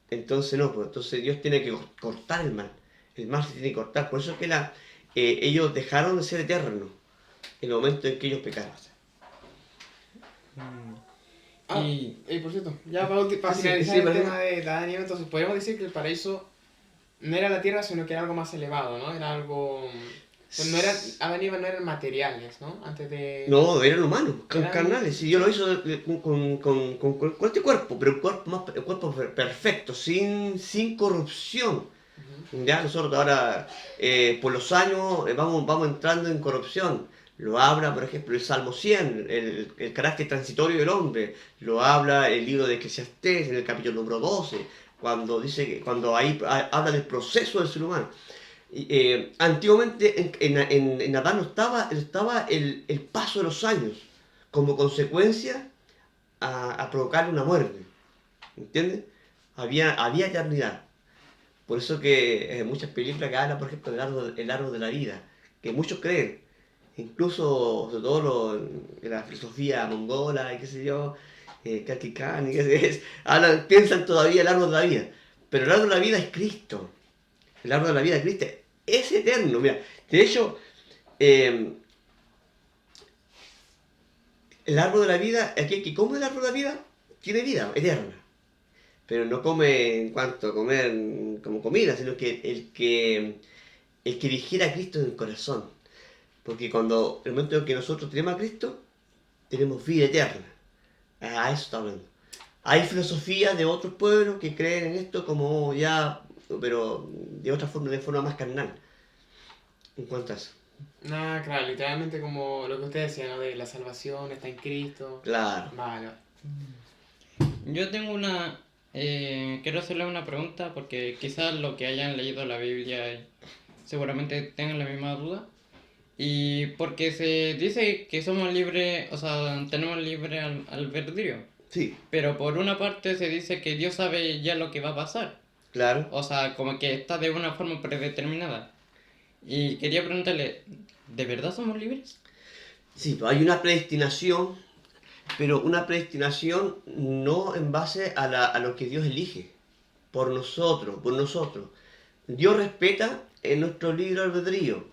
Entonces no, pues entonces Dios tiene que cortar el mal. El mal se tiene que cortar. Por eso es que ellos dejaron de ser eternos en el momento en que ellos pecaron. Ah, Y por cierto, ya para Sí, finalizar sí, el perdón. tema de Adán y Eva, entonces podríamos decir que el paraíso no era la tierra, sino que era algo más elevado, ¿no? Era algo... no era, Adán y Eva no eran materiales, ¿no? Antes de... No, eran humanos, Eran... carnales. Si Dios lo hizo con este cuerpo, pero un cuerpo perfecto, sin corrupción. Ujú. Ya nosotros ahora, por los años, vamos entrando en corrupción. Lo habla, por ejemplo, el Salmo 100, el carácter transitorio del hombre. Lo habla el libro de Eclesiastés en el capítulo número 12, cuando ahí habla del proceso del ser humano. Antiguamente en Adán no estaba el paso de los años como consecuencia a provocar una muerte. ¿Entiendes? Había eternidad. Por eso que muchas películas que hablan, por ejemplo, del árbol de la vida, que muchos creen, incluso, sobre todo de la filosofía mongola y qué sé yo, Kaki Khan y qué sé yo, piensan todavía el árbol de la vida. Pero el árbol de la vida es Cristo. El árbol de la vida de Cristo es eterno. Mira, de hecho, eh, el árbol de la vida, aquel que come el árbol de la vida, tiene vida eterna. Pero no come en cuanto a comer como comida, sino que el que digiere a Cristo en el corazón. Porque cuando el momento en que nosotros tenemos a Cristo, tenemos vida eterna. A eso está hablando. Hay filosofías de otros pueblos que creen en esto como ya, pero de forma más carnal. En cuanto a eso. Nada, claro, literalmente como lo que usted decía, ¿no? De la salvación está en Cristo. Claro. Vale. yo tengo Quiero hacerle una pregunta porque quizás los que hayan leído la Biblia seguramente tengan la misma duda. Y porque se dice que somos libres, o sea, tenemos libre albedrío. Sí, Pero por una parte se dice que Dios sabe ya lo que va a pasar. claro. O sea, como que está de una forma predeterminada. Y quería preguntarle, ¿de verdad somos libres? Sí, pues hay una predestinación, pero una predestinación no en base a lo que Dios elige, por nosotros, por nosotros. Dios respeta en nuestro libre albedrío.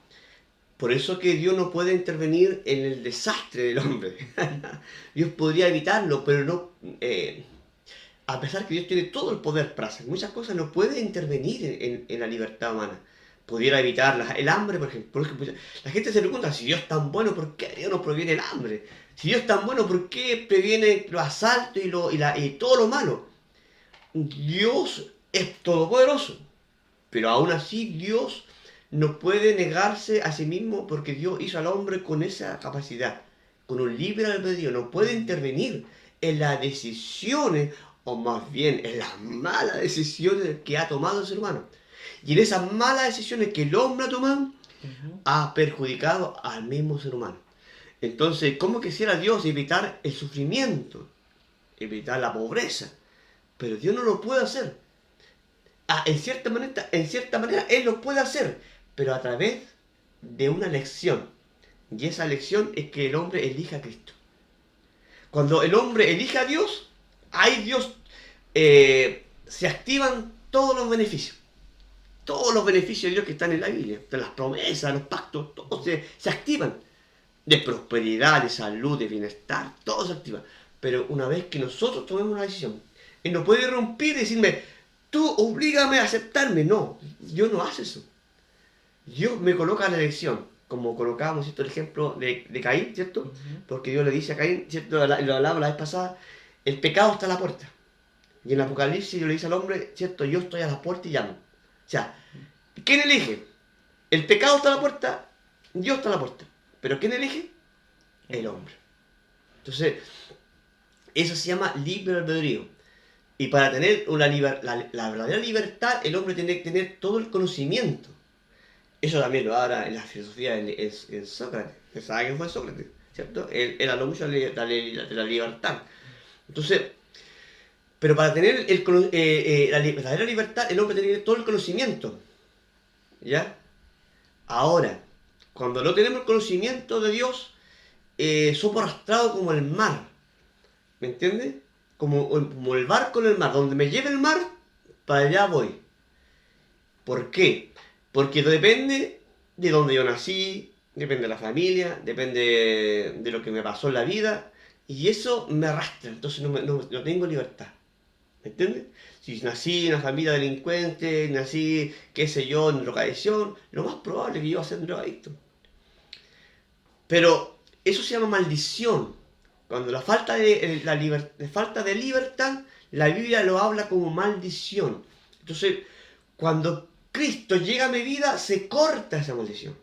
Por eso que Dios no puede intervenir en el desastre del hombre. Dios podría evitarlo, pero no... a pesar que Dios tiene todo el poder para hacer muchas cosas, no puede intervenir en la libertad humana. Pudiera evitar el hambre, por ejemplo. La gente se pregunta, si Dios es tan bueno, ¿por qué Dios no proviene el hambre? Si Dios es tan bueno, ¿por qué previene los asaltos y todo lo malo? Dios es todopoderoso, pero aún así Dios no puede negarse a sí mismo porque Dios hizo al hombre con esa capacidad, con un libre albedrío. No puede intervenir en las decisiones, o más bien en las malas decisiones que ha tomado el ser humano. Y en esas malas decisiones que el hombre ha tomado, Ujú. ha perjudicado al mismo ser humano. Entonces, ¿cómo quisiera Dios evitar el sufrimiento, evitar la pobreza? Pero Dios no lo puede hacer. En cierta manera Él lo puede hacer, pero a través de una elección. Y esa elección es que el hombre elija a Cristo. Cuando el hombre elige a Dios, ahí Dios se activan todos los beneficios. Todos los beneficios de Dios que están en la Biblia, de las promesas, los pactos, todos se activan. De prosperidad, de salud, de bienestar, todo se activa. Pero una vez que nosotros tomemos una decisión, Él no puede irrumpir y decirme, tú oblígame a aceptarme. No, Dios no hace eso. Dios me coloca la elección, como colocábamos, ¿cierto?, el ejemplo de Caín, ¿cierto? Ujú. Porque Dios le dice a Caín, ¿cierto? Lo hablaba la vez pasada, el pecado está a la puerta. Y en Apocalipsis Dios le dice al hombre, ¿cierto? Yo estoy a la puerta y llamo. O sea, ¿quién elige? El pecado está a la puerta, Dios está a la puerta. ¿Pero quién elige? El hombre. Entonces, eso se llama libre albedrío. Y para tener la verdadera libertad, el hombre tiene que tener todo el conocimiento. Eso también lo habla en la filosofía en Sócrates. ¿Se sabe quién fue Sócrates? ¿Cierto? Él habló mucho de la libertad. Entonces, pero para tener la verdadera libertad, el hombre tiene que tener todo el conocimiento. ¿Ya? Ahora, cuando no tenemos el conocimiento de Dios, somos arrastrados como el mar. ¿Me entiendes? Como el barco en el mar. Donde me lleve el mar, para allá voy. ¿Por qué? Porque depende de donde yo nací, depende de la familia, depende de lo que me pasó en la vida. Y eso me arrastra, entonces no tengo libertad. ¿Me entiendes? Si nací en una familia delincuente, nací, qué sé yo, en drogadicción, lo más probable es que yo sea un drogadicto. Pero eso se llama maldición. Cuando falta de libertad, la Biblia lo habla como maldición. Entonces, cuando Cristo llega a mi vida, se corta esa maldición.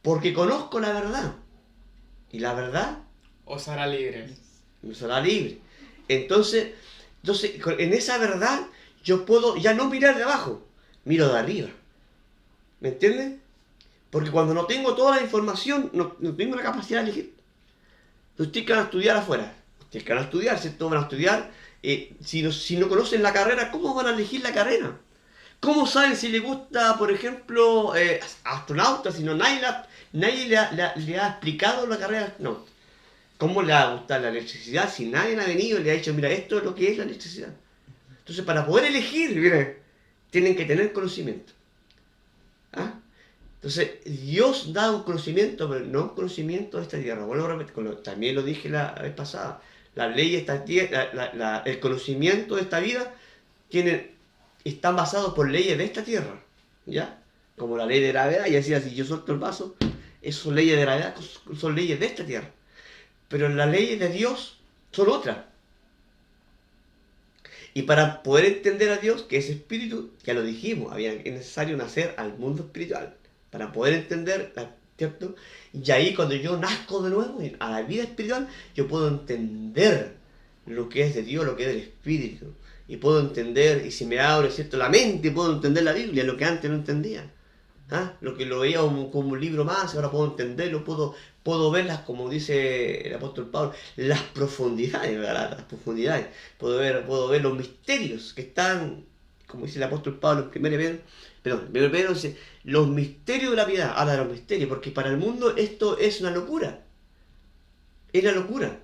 Porque conozco la verdad. Y la verdad Os hará libre. me será libre. Entonces, en esa verdad, yo puedo ya no mirar de abajo, miro de arriba. ¿Me entiendes? Porque cuando no tengo toda la información, no tengo la capacidad de elegir. Ustedes que van a estudiar afuera. Ustedes que van a estudiar, ¿cierto? Van a estudiar. Si no conocen la carrera, ¿cómo van a elegir la carrera? ¿Cómo saben si les gusta, por ejemplo, astronauta? Si no, nadie le ha explicado la carrera. No. ¿Cómo le va a gustar la electricidad si nadie ha venido y le ha dicho, mira, esto es lo que es la electricidad? Entonces, para poder elegir, mira, tienen que tener conocimiento. ¿Ah? Entonces, Dios da un conocimiento, pero no un conocimiento de esta tierra. Vuelvo a repetir, también lo dije la vez pasada. Las leyes de esta tierra, el conocimiento de esta vida están basados por leyes de esta tierra. ¿Ya? Como la ley de gravedad, y decía, si yo suelto el vaso, esas son leyes de gravedad, son leyes de esta tierra. Pero las leyes de Dios son otras. Y para poder entender a Dios, que es espíritu, ya lo dijimos, es necesario nacer al mundo espiritual. Para poder entender, ¿cierto? Y ahí cuando yo nazco de nuevo a la vida espiritual, yo puedo entender lo que es de Dios, lo que es del espíritu. y puedo entender, y si me abre, ¿cierto?, la mente, puedo entender la Biblia, lo que antes no entendía. ¿Ah? Lo que lo veía como un libro más, ahora puedo entenderlo, puedo verlas, como dice el apóstol Pablo, las profundidades, ¿verdad? Las profundidades. Puedo ver los misterios que están, como dice el apóstol Pablo en 1 Pedro, perdón, 1 Pedro dice, los misterios de la piedad, habla de los misterios, porque para el mundo esto es una locura. Es una locura,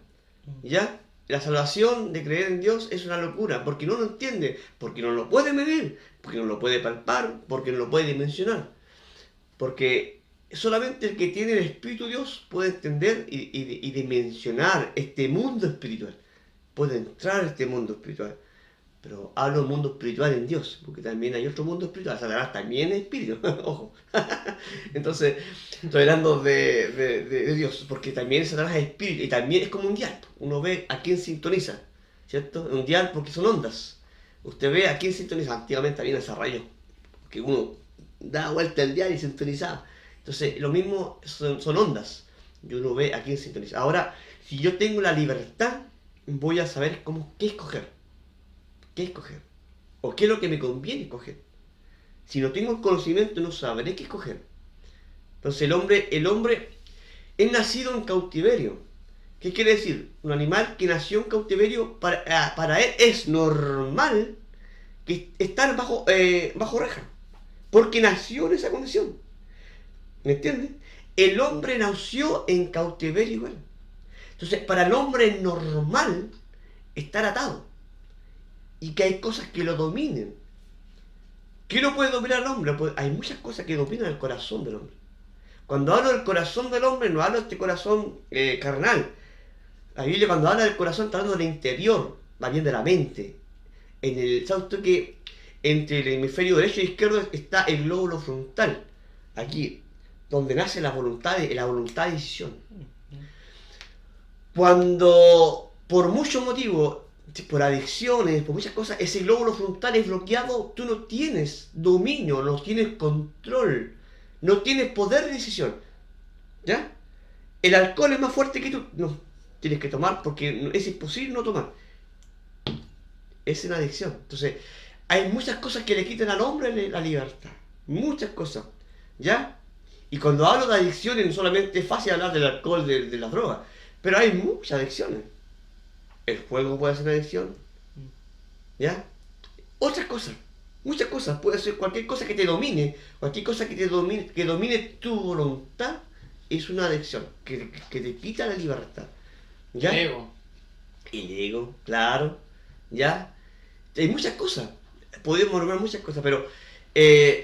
¿ya? La salvación de creer en Dios es una locura, porque no lo entiende, porque no lo puede medir, porque no lo puede palpar, porque no lo puede dimensionar. Porque solamente el que tiene el Espíritu de Dios puede entender y dimensionar este mundo espiritual. Puede entrar a este mundo espiritual. Pero hablo del mundo espiritual en Dios, porque también hay otro mundo espiritual. Satanás también es espíritu, ojo. Entonces, estoy hablando de Dios, porque también Satanás es espíritu, y también es como un dial. Uno ve a quién sintoniza, ¿cierto? Un dial porque son ondas. Usted ve a quién sintoniza. Antiguamente había esa rayo, que uno da vuelta al dial y sintonizaba. Entonces, lo mismo son ondas. Y uno ve a quién sintoniza. Ahora, si yo tengo la libertad, voy a saber qué escoger. ¿Qué escoger? ¿O qué es lo que me conviene escoger? Si no tengo el conocimiento, no sabré qué escoger. Entonces el hombre es nacido en cautiverio. ¿Qué quiere decir? Un animal que nació en cautiverio, para él es normal que estar bajo reja. Porque nació en esa condición. ¿Me entiendes? El hombre nació en cautiverio igual. Entonces, para el hombre es normal estar atado. Y que hay cosas que lo dominen. ¿Qué no puede dominar al hombre? Pues hay muchas cosas que dominan el corazón del hombre. Cuando hablo del corazón del hombre, no hablo de este corazón carnal. La Biblia, cuando habla del corazón, está hablando del interior, más bien de la mente. ¿Sabe usted que entre el hemisferio derecho y izquierdo está el lóbulo frontal? Aquí, donde nace la voluntad de decisión. Cuando, por muchos motivos, por adicciones, por muchas cosas, ese glóbulo frontal es bloqueado, tú no tienes dominio, no tienes control, no tienes poder de decisión. ¿Ya? El alcohol es más fuerte que tú. No, tienes que tomar porque es imposible no tomar. Es una adicción. Entonces, hay muchas cosas que le quitan al hombre la libertad. Muchas cosas. ¿Ya? Y cuando hablo de adicciones, no solamente es fácil hablar del alcohol, de las drogas, pero hay muchas adicciones. El juego puede ser una adicción, ¿ya? Otras cosas, muchas cosas, puede ser cualquier cosa que te domine, cualquier cosa que domine tu voluntad, es una adicción, que te quita la libertad, ¿ya? El ego, claro, ¿ya? Hay muchas cosas, podemos nombrar muchas cosas, pero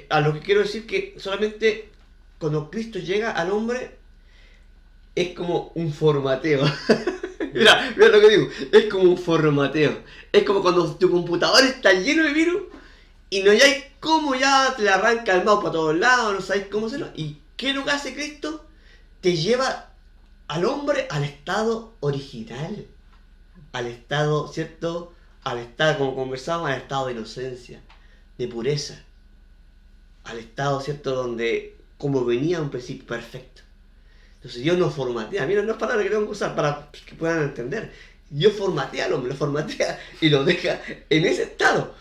a lo que quiero decir que solamente cuando Cristo llega al hombre, es como un formateo. Mira lo que digo, es como un formateo. Es como cuando tu computador está lleno de virus y no hay cómo, ya te le arranca el mouse para todos lados, no sabes cómo hacerlo. ¿Y qué es lo que hace Cristo? Te lleva al hombre al estado original, al estado, ¿cierto? Al estado, como conversamos, al estado de inocencia, de pureza, al estado, ¿cierto? Donde, como venía un principio perfecto. Entonces Dios nos formatea. Mira, no es palabra que tengo que usar para que puedan entender. Dios formatea al hombre, lo formatea y lo deja en ese estado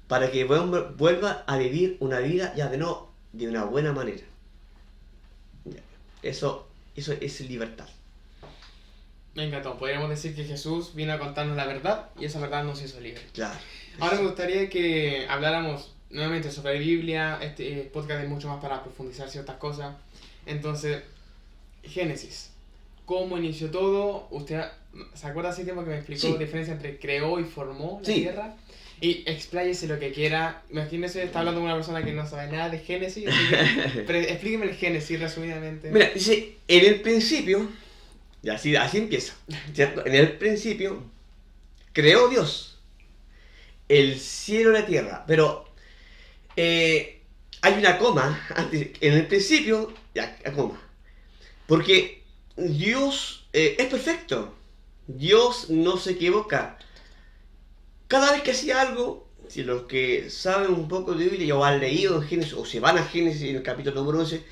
para que el hombre vuelva a vivir una vida ya de una buena manera. Eso es libertad. Me encantó. Podríamos decir que Jesús vino a contarnos la verdad y esa verdad nos hizo libres. Claro. Ahora me gustaría que habláramos nuevamente sobre Biblia. Este podcast es mucho más para profundizar ciertas cosas. Entonces, Génesis. ¿Cómo inició todo? ¿Usted se acuerda hace tiempo que me explicó la diferencia entre creó y formó la tierra? Y expláyese lo que quiera. Imagínese, está hablando con una persona que no sabe nada de Génesis. Pero explíqueme el Génesis resumidamente. Mira, dice, en el principio, y así empieza, ¿cierto? En el principio creó Dios el cielo y la tierra. Pero hay una coma antes, en el principio, ya, coma. Porque Dios es perfecto. Dios no se equivoca. Cada vez que hacía algo, si los que saben un poco de Biblia o han leído en Génesis, o se van a Génesis en el capítulo número 11,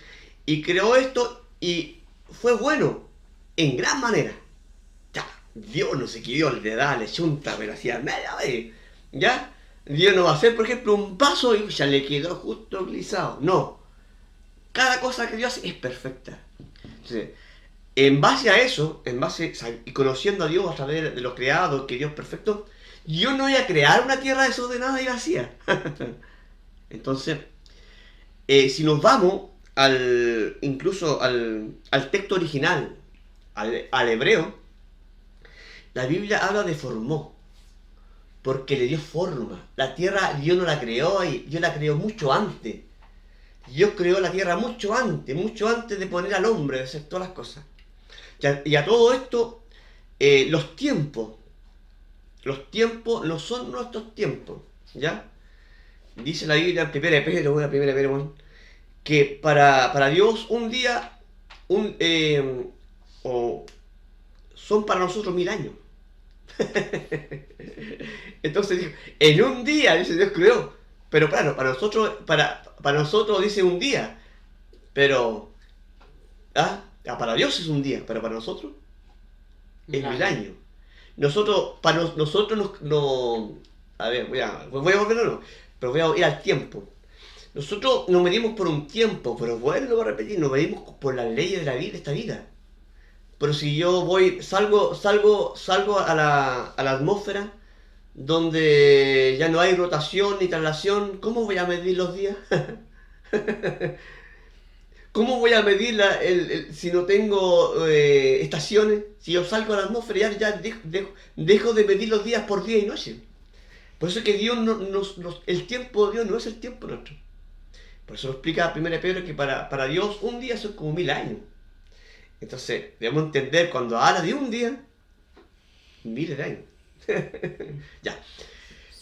y creó esto y fue bueno, en gran manera. Ya, Dios no se equivocó, le chunta, pero hacía nada, ¿Ya? Dios no va a hacer, por ejemplo, un vaso y ya le quedó justo glisado. No. Cada cosa que Dios hace es perfecta. Entonces, en base a eso, y conociendo a Dios a través de lo creado, que Dios es perfecto, yo no voy a crear una tierra desordenada y vacía. Entonces, si nos vamos incluso al texto original, al hebreo, la Biblia habla de formó, porque le dio forma. La tierra Dios no la creó, y Dios la creó mucho antes. Dios creó la tierra mucho antes de poner al hombre, de hacer todas las cosas. Y a todo esto, los tiempos no son nuestros tiempos, ¿ya? Dice la Biblia en 1 Pedro, que para Dios un día un, o son para nosotros 1000 años. Entonces dijo, en un día, dice Dios creó, pero claro, para nosotros dice un día, pero para Dios es un día, pero para nosotros es 1000 años. Nosotros no, a ver, voy a volver, no, pero voy a ir al tiempo. Nosotros nos medimos por un tiempo, pero vuelvo a repetir, nos medimos por las leyes de la vida, esta vida. Pero si yo salgo a la atmósfera, donde ya no hay rotación ni traslación, ¿cómo voy a medir los días? ¿Cómo voy a medir si no tengo estaciones? Si yo salgo a la atmósfera, ya dejo de medir los días por día y noche. Por eso es que Dios el tiempo de Dios no es el tiempo nuestro. Por eso lo explica 1 Pedro que para Dios un día son como 1000 años. Entonces, debemos entender cuando habla de un día, miles de años. Ya.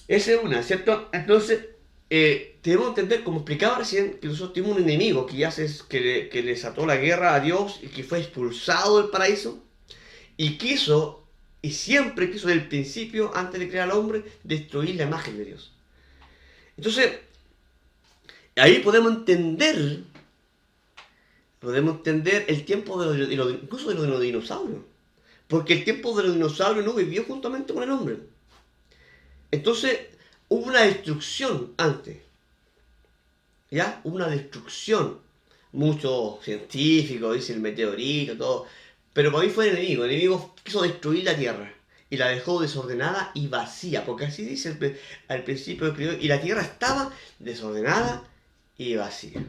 Esa es una, ¿cierto? Entonces, debemos entender, como explicaba recién, que nosotros tuvimos un enemigo que le desató la guerra a Dios y que fue expulsado del paraíso y siempre quiso desde el principio, antes de crear al hombre, destruir la imagen de Dios. Entonces, ahí podemos entender el tiempo incluso de los dinosaurios. Porque el tiempo de los dinosaurios no vivió juntamente con el hombre. Entonces, hubo una destrucción antes. ¿Ya? Hubo una destrucción. Muchos científicos dicen el meteorito, todo. Pero para mí fue el enemigo. El enemigo quiso destruir la tierra. Y la dejó desordenada y vacía. Porque así dice al principio del periodo. Y la tierra estaba desordenada y vacía.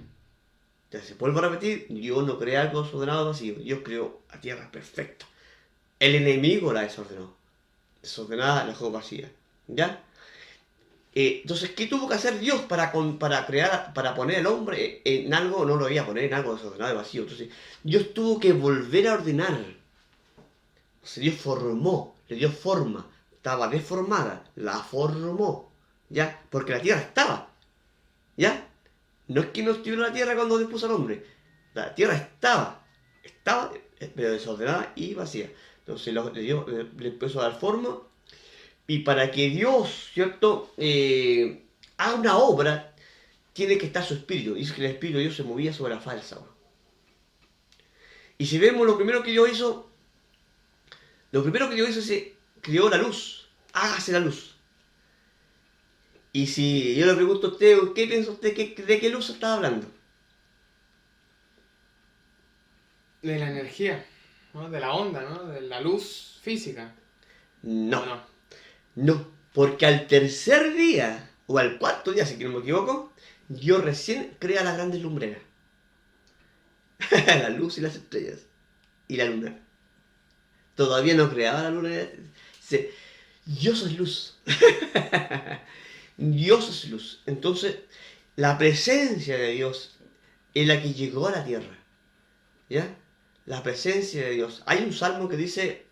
Entonces, vuelvo a repetir, Dios no crea algo desordenado vacío. Dios creó la tierra perfecta. El enemigo la desordenó. Desordenada, la dejó vacía. ¿Ya? Entonces, ¿qué tuvo que hacer Dios para poner al hombre en algo? No lo iba a poner en algo desordenado y vacío. Entonces, Dios tuvo que volver a ordenar. Entonces, Dios formó, le dio forma. Estaba deformada, la formó. ¿Ya? Porque la tierra estaba. ¿Ya? No es que no estuviera la tierra cuando Dios puso al hombre. La tierra estaba, pero desordenada y vacía. Entonces le empezó a dar forma. Y para que Dios, ¿cierto? Haga una obra, tiene que estar su espíritu. Dice que el espíritu de Dios se movía sobre la faz del agua. Y si vemos lo primero que Dios hizo, es creó la luz. Hágase la luz. Y si yo le pregunto a usted, ¿qué piensa usted de qué luz estaba hablando? De la energía, ¿no? De la onda, ¿no? De la luz física. No. No, porque al tercer día, o al cuarto día, si no me equivoco, Dios recién crea las grandes lumbreras. La luz y las estrellas. Y la luna. Todavía no creaba la luna. Dios es luz. Dios es luz. Entonces, la presencia de Dios es la que llegó a la tierra. ¿Ya? La presencia de Dios. Hay un salmo que dice,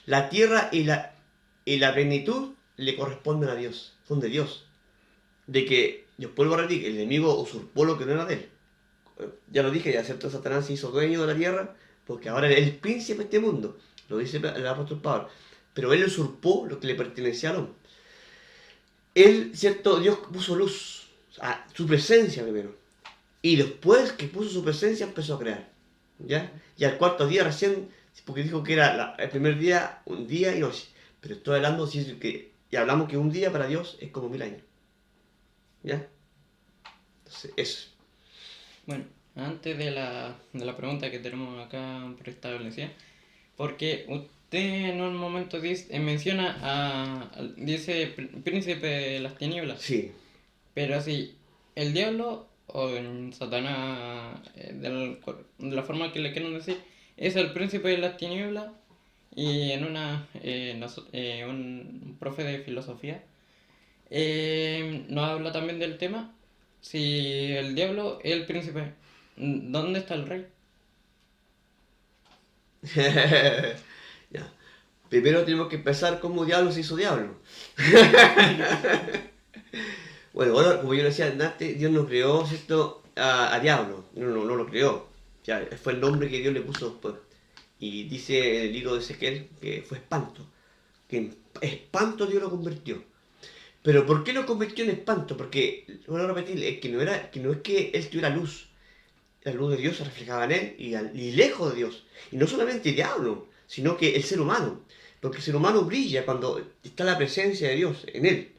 la tierra y la plenitud le corresponden a Dios. Son de Dios. De que, yo vuelvo a repetir, el enemigo usurpó lo que no era de él. Ya lo dije, ya cierto, Satanás se hizo dueño de la tierra, porque ahora él es el príncipe de este mundo. Lo dice el apóstol Pablo. Pero él usurpó lo que le pertenecía al hombre. Él, cierto, Dios puso luz, su presencia primero. Y después que puso su presencia empezó a crear. ¿Ya? Y al cuarto día recién, porque dijo que era el primer día, un día y noche. Pero estoy hablando que Y hablamos que un día para Dios es como 1000 años. ¿Ya? Entonces, eso. Bueno, antes de la pregunta que tenemos acá preestablecida, porque usted en un momento menciona dice príncipe de las tinieblas, Sí. pero si el diablo o en Satanás, de la forma que le quieran decir, es el príncipe de las tinieblas y en un profe de filosofía nos habla también del tema, si el diablo es el príncipe, ¿dónde está el rey? Ya. Primero tenemos que empezar cómo diablo se hizo diablo. Bueno, ahora, como yo le decía antes, Dios no creó, ¿cierto? A diablo. No lo creó. Ya, fue el nombre que Dios le puso después. Y dice en el libro de Ezequiel que fue espanto. Que en espanto Dios lo convirtió. Pero ¿por qué lo convirtió en espanto? Porque, voy a repetir, es que no es que él tuviera luz. La luz de Dios se reflejaba en él y lejos de Dios. Y no solamente el diablo, sino que el ser humano. Porque el ser humano brilla cuando está la presencia de Dios en él.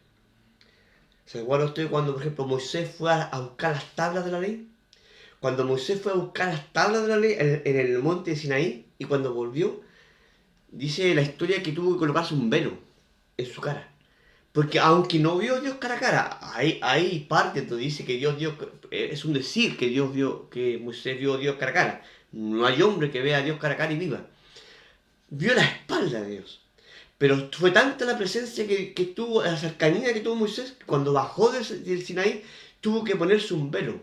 ¿Se acuerda usted cuando, por ejemplo, Moisés fue a buscar las tablas de la ley? Cuando Moisés fue a buscar las tablas de la ley en el monte de Sinaí y cuando volvió, dice la historia que tuvo que colocarse un velo en su cara. Porque aunque no vio a Dios cara a cara, hay partes donde dice que Dios dio, es un decir que Dios vio, que Moisés vio a Dios cara a cara. No hay hombre que vea a Dios cara a cara y viva. Vio la espalda de Dios. Pero fue tanta la presencia que tuvo, la cercanía que tuvo Moisés, que cuando bajó del Sinaí, tuvo que ponerse un velo.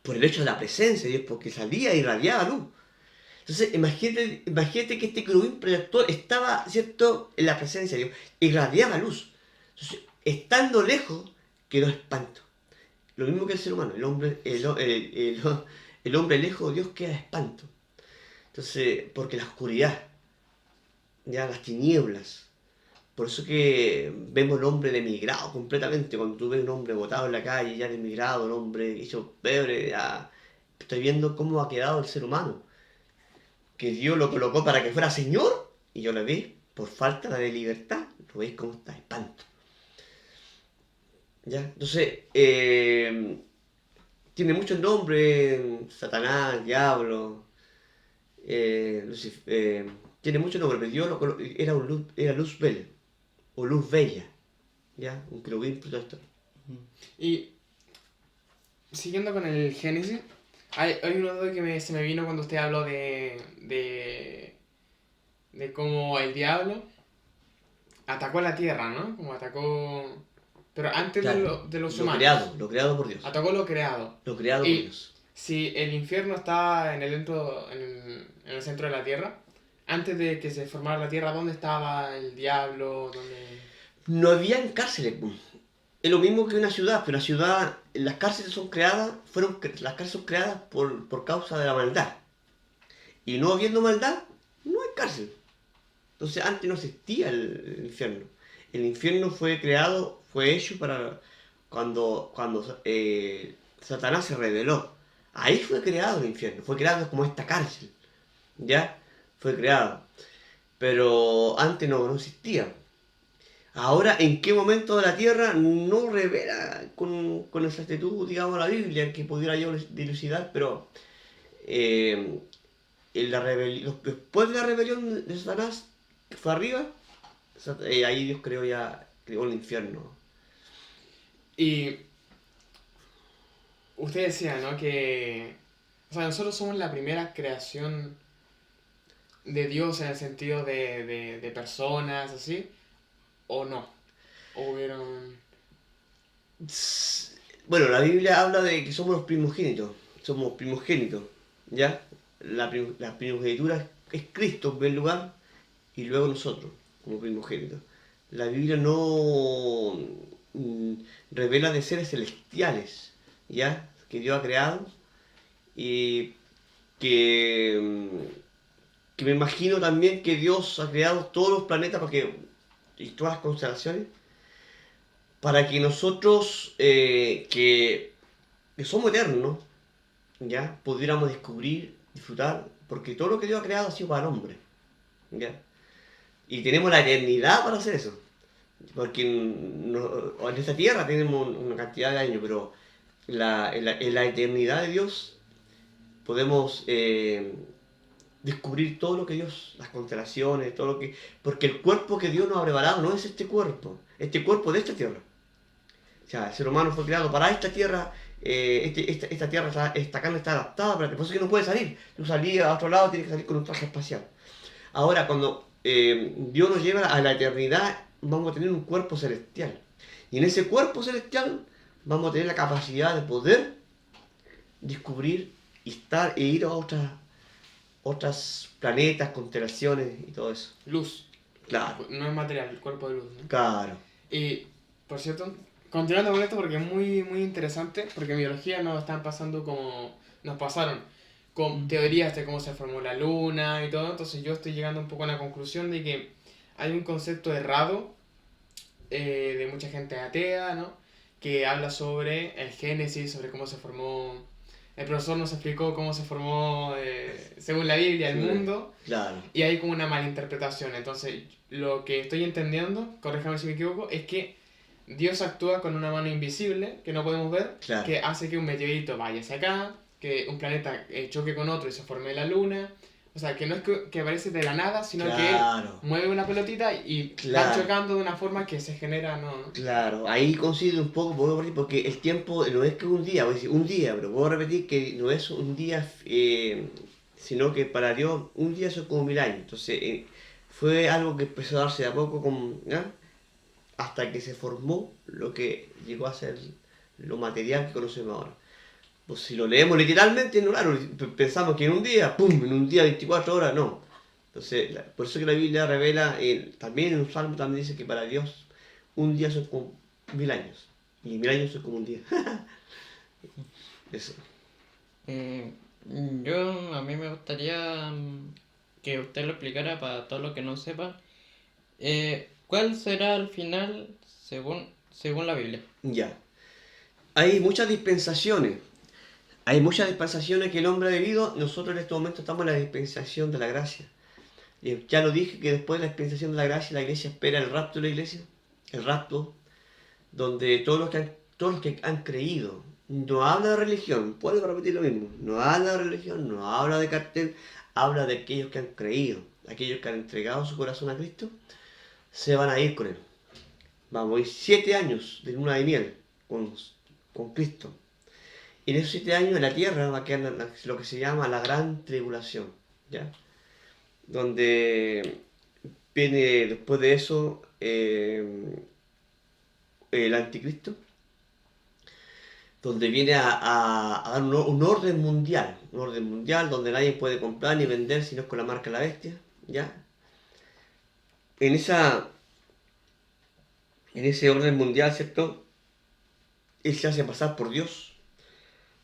Por el hecho de la presencia de Dios, porque salía y irradiaba luz. Entonces, imagínate que este querubín proyector estaba, ¿cierto?, en la presencia de Dios, irradiaba luz. Entonces, estando lejos, quedó espanto. Lo mismo que el ser humano, el hombre lejos de Dios queda espanto. Entonces, porque la oscuridad, ya las tinieblas, por eso que vemos el hombre demigrado completamente. Cuando tú ves un hombre botado en la calle, ya demigrado, un hombre hecho pebre, ya estoy viendo cómo ha quedado el ser humano. Que Dios lo colocó para que fuera Señor, y yo lo vi, por falta de libertad, lo veis cómo está, espanto. ¿Ya? Entonces, tiene muchos nombres, Satanás, Diablo, tiene muchos nombres, pero Dios era luz bella, o luz bella, ¿ya? Un querubín protector. Y siguiendo con el Génesis, hay una duda que se me vino cuando usted habló de cómo el diablo atacó la tierra, ¿no? Como atacó... Pero antes Claro, de los humanos. lo creado por Dios. Atacó lo creado. Lo creado por Y Dios. si el infierno está en el centro de la tierra, antes de que se formara la tierra, ¿dónde estaba el diablo? ¿Dónde... No habían cárceles. Pues. Es lo mismo que una ciudad, pero una ciudad, las cárceles son creadas, las cárceles son creadas por causa de la maldad. Y no habiendo maldad, no hay cárcel. Entonces antes no existía el infierno. El infierno fue creado, fue hecho para cuando Satanás se rebeló. Ahí fue creado el infierno, fue creado como esta cárcel. ¿Ya? Fue creado. Pero antes no existía. Ahora, ¿en qué momento de la Tierra no revela con exactitud, digamos, la Biblia, que pudiera yo dilucidar, pero eh, después de la rebelión de Satanás, que fue arriba, ahí Dios creó el infierno. Y usted decía, ¿no? Que... O sea, nosotros somos la primera creación de Dios en el sentido de personas, así, o no. O hubieron... Bueno, la Biblia habla de que somos somos primogénitos, ¿ya? La primogenitura es Cristo en primer lugar y luego nosotros como primogénitos. La Biblia no revela de seres celestiales, ¿ya? Que Dios ha creado y que me imagino también que Dios ha creado todos los planetas y todas las constelaciones para que nosotros que somos eternos, ¿ya? Pudiéramos descubrir, disfrutar, porque todo lo que Dios ha creado ha sido para el hombre, ¿ya? Y tenemos la eternidad para hacer eso. Porque en esta tierra tenemos una cantidad de años, pero en la eternidad de Dios podemos descubrir todo lo que Dios, las constelaciones, todo lo que... Porque el cuerpo que Dios nos ha preparado no es este cuerpo de esta tierra. O sea, el ser humano fue creado para esta tierra, esta tierra, esta carne está adaptada para que, por eso es que no puede salir. Tú salís a otro lado, tienes que salir con un traje espacial. Ahora, cuando Dios nos lleva a la eternidad, vamos a tener un cuerpo celestial. Y en ese cuerpo celestial vamos a tener la capacidad de poder descubrir y estar e ir a otras planetas, constelaciones y todo eso. Luz. Claro, No es material, el cuerpo de luz, ¿no? claro. Y, por cierto, continuando con esto porque es muy, muy interesante, porque en biología nos están pasando como... Nos pasaron con teorías de cómo se formó la luna y todo, entonces yo estoy llegando un poco a la conclusión de que hay un concepto errado de mucha gente atea, ¿no? Que habla sobre el Génesis, sobre cómo se formó... El profesor nos explicó cómo se formó, según la Biblia, el Sí, mundo, claro. y hay como una malinterpretación. Entonces, lo que estoy entendiendo, corríjame si me equivoco, es que Dios actúa con una mano invisible que no podemos ver, Claro. que hace que un meteorito vaya hacia acá, que un planeta choque con otro y se forme la luna. O sea, que no es que aparece de la nada, sino Claro. que mueve una pelotita y Claro. va chocando de una forma que se genera, ¿no? Claro, ahí coincide un poco, puedo repetir, porque el tiempo no es que un día, voy a decir un día, pero puedo repetir que no es un día, sino que para Dios un día son como 1000 años. Entonces, fue algo que empezó a darse de a poco ¿ya? Hasta que se formó lo que llegó a ser lo material que conocemos ahora. Pues si lo leemos literalmente, no, claro, pensamos que en un día, ¡pum!, en un día 24 horas, no. Entonces, por eso que la Biblia revela, también en un salmo también dice que para Dios un día son como 1000 años. Y 1000 años son como un día. Eso. A mí me gustaría que usted lo explicara para todos los que no sepan. ¿Cuál será el final según la Biblia? Ya. Hay muchas dispensaciones. Hay muchas dispensaciones que el hombre ha vivido. Nosotros en este momento estamos en la dispensación de la gracia. Ya lo dije que después de la dispensación de la gracia, la iglesia espera el rapto de la iglesia. El rapto, donde todos los que han creído, no habla de religión, puedo repetir lo mismo, no habla de religión, no habla de cartel, habla de aquellos que han creído, aquellos que han entregado su corazón a Cristo, se van a ir con Él. Vamos a ir 7 años de luna de miel con Cristo. Y en esos 7 años en la tierra va a quedar lo que se llama la gran tribulación, ¿ya? Donde viene después de eso el anticristo, donde viene a dar un orden mundial donde nadie puede comprar ni vender si no es con la marca de la bestia, ¿ya? En esa, en ese orden mundial, ¿cierto? Él se hace pasar por Dios,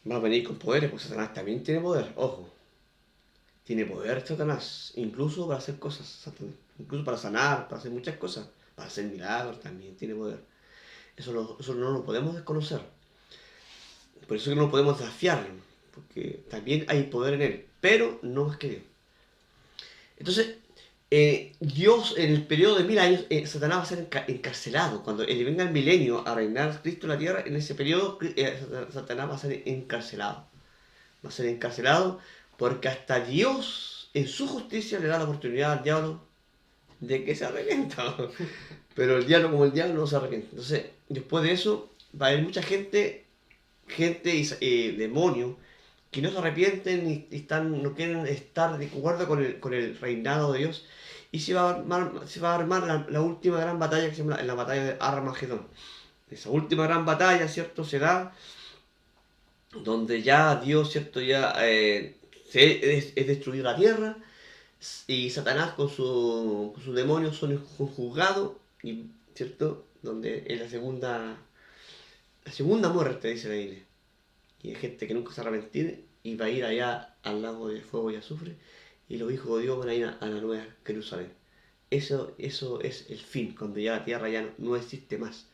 va a venir con poderes, porque Satanás también tiene poder, ojo. Tiene poder Satanás, incluso para hacer cosas, incluso para sanar, para hacer muchas cosas, para hacer milagros también tiene poder. Eso no lo podemos desconocer. Por eso que no lo podemos desafiar, porque también hay poder en él, pero no más que Dios. Entonces, Dios en el periodo de 1000 años, Satanás va a ser encarcelado. Cuando venga el milenio a reinar Cristo en la tierra, en ese periodo Satanás va a ser encarcelado. Va a ser encarcelado porque hasta Dios en su justicia le da la oportunidad al diablo de que se arrepienta. Pero el diablo como el diablo no se arrepiente. Entonces, después de eso, va a haber mucha gente y demonios que no se arrepienten y no quieren estar de acuerdo con el reinado de Dios. Y se va a armar la última gran batalla que se llama la batalla de Armagedón. Esa última gran batalla, ¿cierto? Se da donde ya Dios, ¿cierto? Ya es destruir la tierra y Satanás con sus demonios son juzgados, y, ¿cierto? Donde es la segunda muerte, dice la Biblia. Y hay gente que nunca se arrepentir y va a ir allá al lago de fuego y azufre, y los hijos de Dios van a ir a la nueva Jerusalén. Eso es el fin, cuando ya la tierra ya no existe más.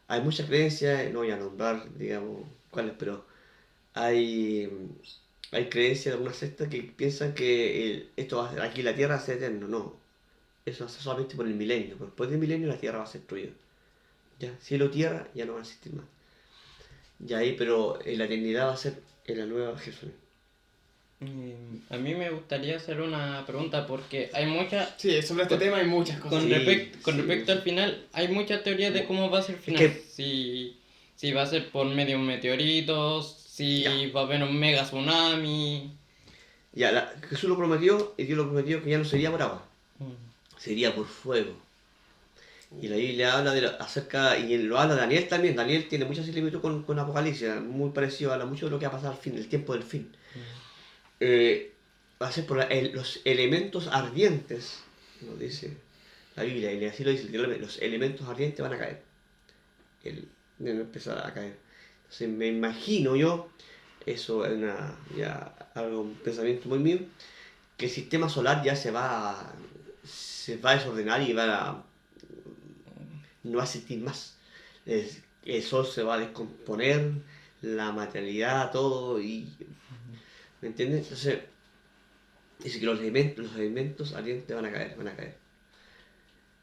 Hay muchas creencias, no voy a nombrar, digamos, cuáles, pero hay, hay creencias de algunas sectas que piensan que aquí la tierra es eterno. No, eso va a ser solamente por el milenio. Después del milenio la tierra va a ser destruida. Ya, cielo, tierra, ya no van a existir más. Ya ahí, pero en la eternidad va a ser en la nueva Jerusalén. A mí me gustaría hacer una pregunta porque hay muchas, Sí, sobre este tema hay muchas cosas. con, Sí, con sí, respecto al final, hay muchas teorías de cómo va a ser el Es final. que, Si va a ser por medio de meteoritos, ya, si va a haber un mega tsunami. ya, Jesús lo prometió y Dios lo prometió que ya no sería por agua, sería por fuego. Y la Biblia habla acerca, y lo habla Daniel también. Daniel tiene mucha similitud con Apocalipsis, muy parecido, habla mucho de lo que va a pasar al fin, el tiempo del fin. Eh, Va a ser por los elementos ardientes, nos dice la Biblia, y así lo dice, los elementos ardientes van a caer. Van a empezar a caer. Entonces me imagino yo, eso es un pensamiento muy mío, que el sistema solar ya se va a desordenar y no va a existir más. El sol se va a descomponer, la materialidad, todo, ¿me entiendes? Entonces, dice que los elementos ardientes van a caer, van a caer.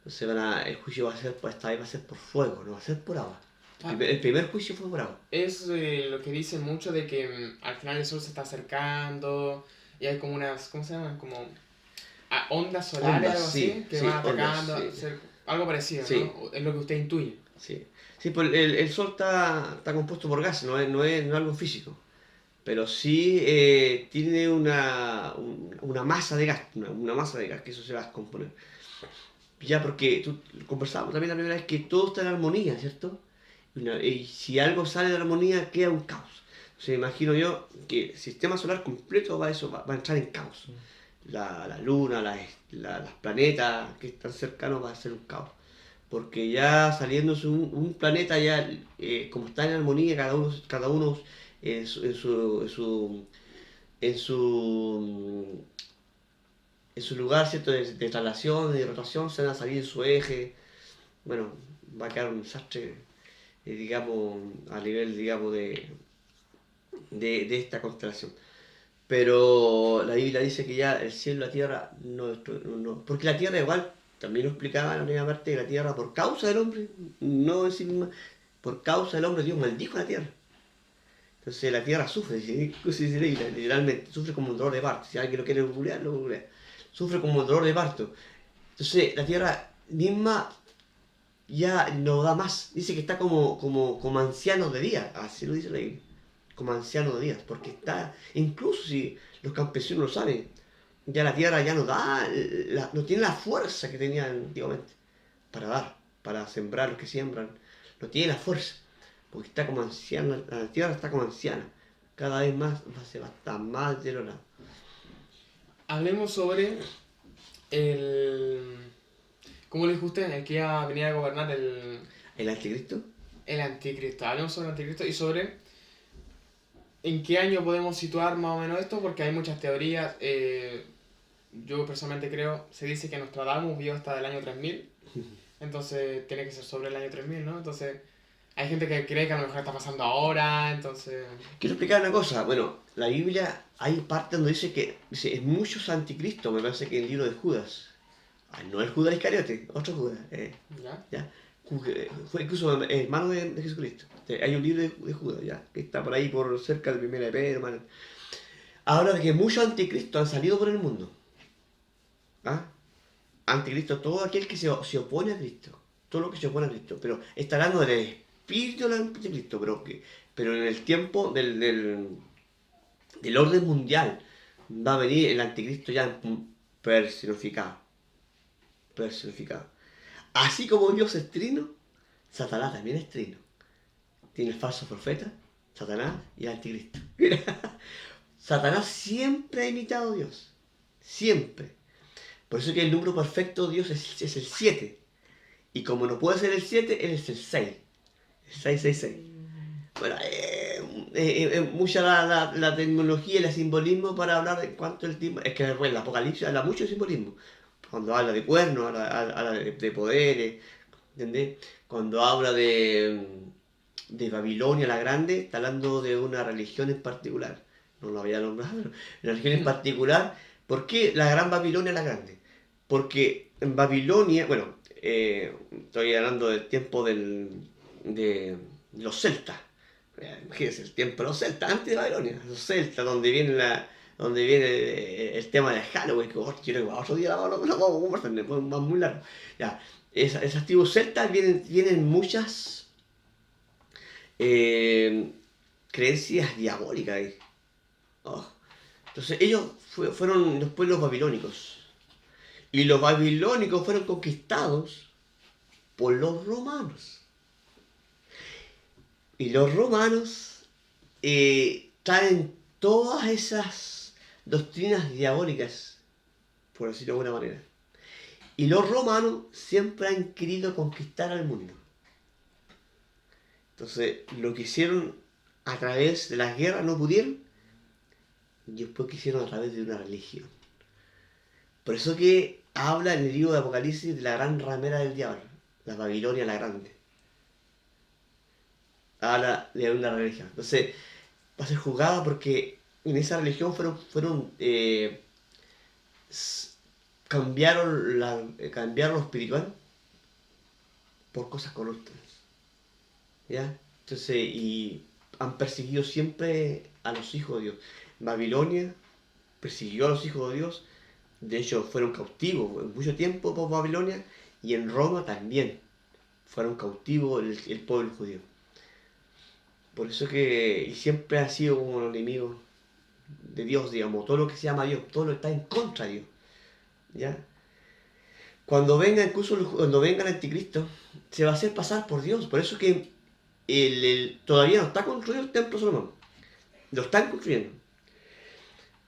Entonces el juicio va a ser, pues esta vez va a ser por fuego, no va a ser por agua. El primer juicio fue por agua. Es lo que dicen mucho de que al final el sol se está acercando y hay como unas, ¿cómo se llaman? Como ondas solares, Ondas, algo sí, así, que sí, van atacando, ondas, sí. algo parecido, Sí. ¿no? Es lo que usted intuye. Sí, sí, pues el sol está compuesto por gases, no es algo físico. Pero sí tiene una masa de gas, una masa de gas, que eso se va a descomponer. Ya, porque conversábamos también la primera vez que todo está en armonía, ¿cierto? Y si algo sale de armonía, queda un caos. Entonces imagino yo que el sistema solar completo va a entrar en caos. La luna, los planetas que están cercanos va a ser un caos. Porque ya saliéndose un planeta, ya como está en armonía, cada uno en su, en su, en su, en su, en su lugar, ¿cierto? De traslación, de rotación, se van a salir en su eje. Bueno, va a quedar un desastre, digamos, a nivel, digamos, de esta constelación. Pero la Biblia dice que ya el cielo y la tierra porque la tierra igual, también lo explicaba en la primera parte, de la tierra por causa del hombre, no en sí misma, por causa del hombre Dios maldijo a la tierra. Entonces la tierra sufre, dice la Biblia, literalmente, sufre como un dolor de parto. Si alguien lo quiere googlear, lo googlea. Sufre como un dolor de parto. Entonces la tierra misma ya no da más. Dice que está como anciano de día, así lo dice la Biblia, como anciano de días, porque está, incluso si los campesinos lo saben, ya la tierra ya no da, no tiene la fuerza que tenía antiguamente para dar, para sembrar los que siembran, no tiene la fuerza, porque está como anciana, la tierra está como anciana, cada vez más se va a estar más deteriorada. Hablemos sobre el... ¿Cómo le dijo usted? El que iba a venir a gobernar ¿El anticristo? el anticristo. Hablemos sobre el anticristo y sobre en qué año podemos situar más o menos esto, porque hay muchas teorías. Yo personalmente creo, se dice que Nostradamus vio hasta el año 3000, entonces tiene que ser sobre el año 3000, ¿no? Entonces hay gente que cree que a lo mejor está pasando ahora, entonces... Quiero explicar una cosa. Bueno, la Biblia hay parte donde dice es muchos anticristos, me parece que en el libro de Judas. No el Judas Iscariote, otro Judas. ¿Ya? ¿Ya? Fue incluso hermano de Jesucristo. Hay un libro de Judas, ¿ya? Que está por ahí, por cerca de primera de Pedro, hermano. Habla de que muchos anticristos han salido por el mundo. ¿Ah? Anticristo, todo aquel que se opone a Cristo. Todo lo que se opone a Cristo. Pero está hablando del espíritu del anticristo, pero en el tiempo del orden mundial va a venir el anticristo ya personificado. Personificado. Así como Dios es trino, Satanás también es trino. Tiene el falso profeta, Satanás y el anticristo. Satanás siempre ha imitado a Dios. Siempre. Por eso que el número perfecto de Dios es el 7. Y como no puede ser el 7, él es el 6. El 666. Bueno, mucha la tecnología y el simbolismo para hablar de cuánto el tiempo. Es que el Apocalipsis habla mucho de simbolismo. Cuando habla de cuernos, habla de poderes, ¿entendés? Cuando habla de Babilonia la Grande, está hablando de una religión en particular. No lo había nombrado, pero una religión en particular. ¿Por qué la Gran Babilonia la Grande? Porque en Babilonia, bueno, estoy hablando del tiempo de los celtas. Imagínense, el tiempo de los celtas, antes de Babilonia, los celtas, donde viene el tema de Halloween, que yo creo que otro día lo vamos a conversar, después más muy largo. Ya, esas tribus celtas vienen muchas creencias diabólicas ahí. Oh. Entonces ellos fueron los pueblos babilónicos. Y los babilónicos fueron conquistados por los romanos. Y los romanos traen todas esas doctrinas diabólicas, por decirlo de alguna manera. Y los romanos siempre han querido conquistar al mundo. Entonces, lo que hicieron a través de las guerras no pudieron, y después quisieron a través de una religión. Por eso que habla en el libro de Apocalipsis de la gran ramera del diablo, la Babilonia la Grande. Habla de una religión. Entonces, va a ser juzgada porque en esa religión cambiaron lo espiritual por cosas corruptas. ¿Ya? Entonces, y han perseguido siempre a los hijos de Dios. Babilonia persiguió a los hijos de Dios. De hecho, fueron cautivos mucho tiempo por Babilonia, y en Roma también fueron cautivos el pueblo judío. Por eso que y siempre ha sido como un enemigo de Dios, digamos, todo lo que se llama Dios, todo lo que está en contra de Dios. ¿Ya? Cuando venga el anticristo, se va a hacer pasar por Dios. Por eso que todavía no está construido el templo de Salomón. Lo están construyendo.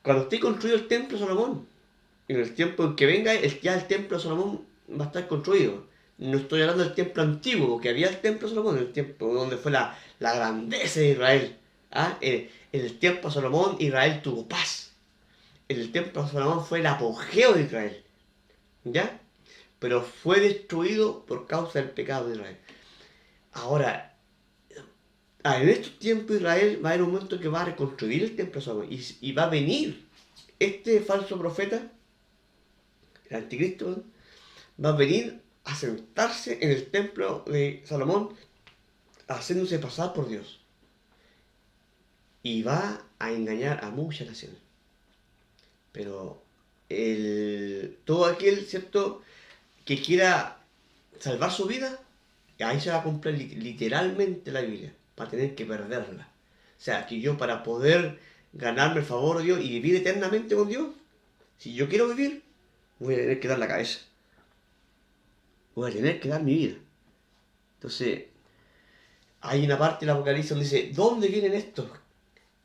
Cuando esté construido el templo de Salomón, en el tiempo en que venga, ya el templo de Salomón va a estar construido. No estoy hablando del templo antiguo, porque había el templo de Salomón, el tiempo donde fue la grandeza de Israel. ¿Ah? En el tiempo de Salomón, Israel tuvo paz. En el templo de Salomón fue el apogeo de Israel. ¿Ya? Pero fue destruido por causa del pecado de Israel. Ahora, en estos tiempos Israel va a haber un momento que va a reconstruir el templo de Salomón. Y va a venir este falso profeta, el anticristo, va a venir a sentarse en el templo de Salomón, haciéndose pasar por Dios. Y va a engañar a muchas naciones. Pero todo aquel, ¿cierto?, que quiera salvar su vida, ahí se va a cumplir literalmente la Biblia, para tener que perderla. O sea, que yo, para poder ganarme el favor de Dios y vivir eternamente con Dios, si yo quiero vivir, voy a tener que dar la cabeza. Voy a tener que dar mi vida. Entonces, hay una parte del Apocalipsis donde dice, ¿dónde vienen estos?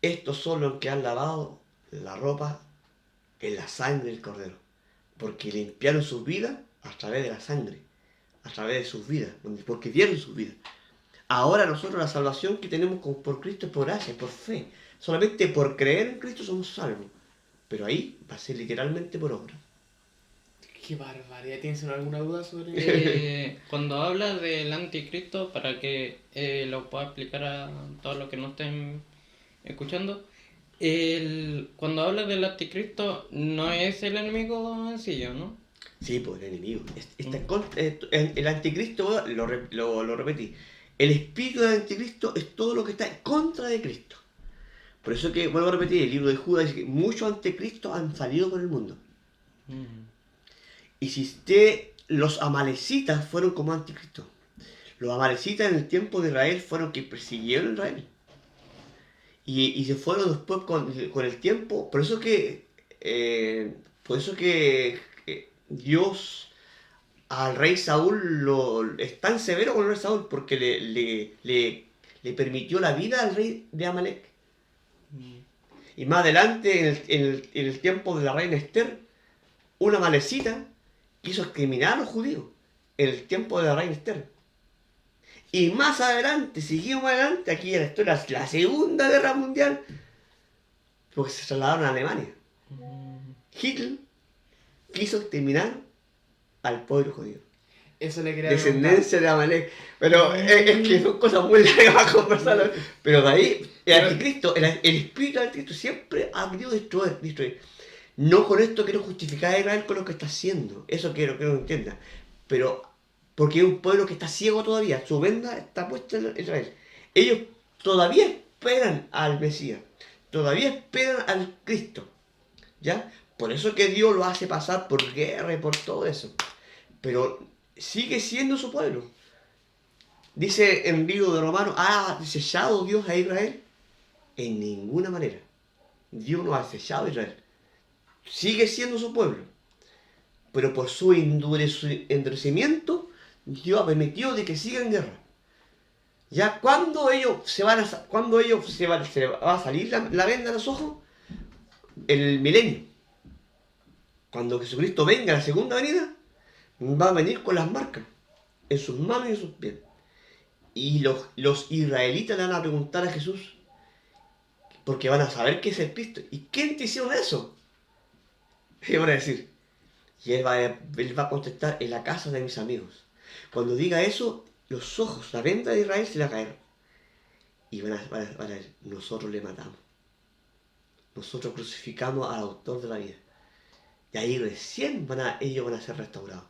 Estos son los que han lavado la ropa en la sangre del Cordero, porque limpiaron sus vidas a través de la sangre, a través de sus vidas, porque dieron sus vidas. Ahora nosotros la salvación que tenemos por Cristo es por gracia, por fe. Solamente por creer en Cristo somos salvos. Pero ahí va a ser literalmente por obra. Qué barbaridad. ¿Tienes alguna duda sobre Cuando habla del anticristo, para que lo pueda explicar a todos los que no estén escuchando, cuando habla del anticristo no es el enemigo sencillo, ¿no? Sí, pues el enemigo. El anticristo, lo repetí, el espíritu del anticristo es todo lo que está en contra de Cristo. Por eso que, vuelvo a repetir, el libro de Judas dice que muchos anticristos han salido por el mundo. Y si los amalecitas fueron como anticristos. Los amalecitas en el tiempo de Israel fueron que persiguieron a Israel. Y se fueron después con el tiempo. Por eso que Dios al rey Saúl es tan severo con el rey Saúl, porque le permitió la vida al rey de Amalek. Y más adelante, en el tiempo de la reina Esther, una amalecita quiso exterminar a los judíos en el tiempo de la reina Esther. Y más adelante, seguimos adelante, aquí en la historia, la Segunda Guerra Mundial, porque se trasladaron a Alemania. Hitler quiso exterminar al pueblo judío. Eso le quería Descendencia de Amalek. Pero es que son cosas muy largas para conversar. Pero de ahí, el anticristo, el espíritu del anticristo siempre ha querido destruir. No con esto quiero justificar a Israel con lo que está haciendo. Eso quiero que lo entienda. Pero porque es un pueblo que está ciego todavía. Su venda está puesta en Israel. Ellos todavía esperan al Mesías. Todavía esperan al Cristo. ¿Ya? Por eso que Dios lo hace pasar por guerra y por todo eso. Pero sigue siendo su pueblo. Dice en el libro de Romanos, ¿ha desechado Dios a Israel? En ninguna manera. Dios no ha desechado a Israel. Sigue siendo su pueblo. Pero por su endurecimiento, Dios ha permitido de que siga en guerra. Ya cuando se va a salir la venda de los ojos, el milenio. Cuando Jesucristo venga a la segunda venida, va a venir con las marcas en sus manos y en sus pies. Y los israelitas le van a preguntar a Jesús, porque van a saber que es el Cristo. ¿Y quién te hicieron eso? Y van a decir, y él va a contestar, en la casa de mis amigos. Cuando diga eso, los ojos, la venda de Israel se le va a caer. Y van a decir, nosotros le matamos. Nosotros crucificamos al autor de la vida. Y ahí recién ellos van a ser restaurados.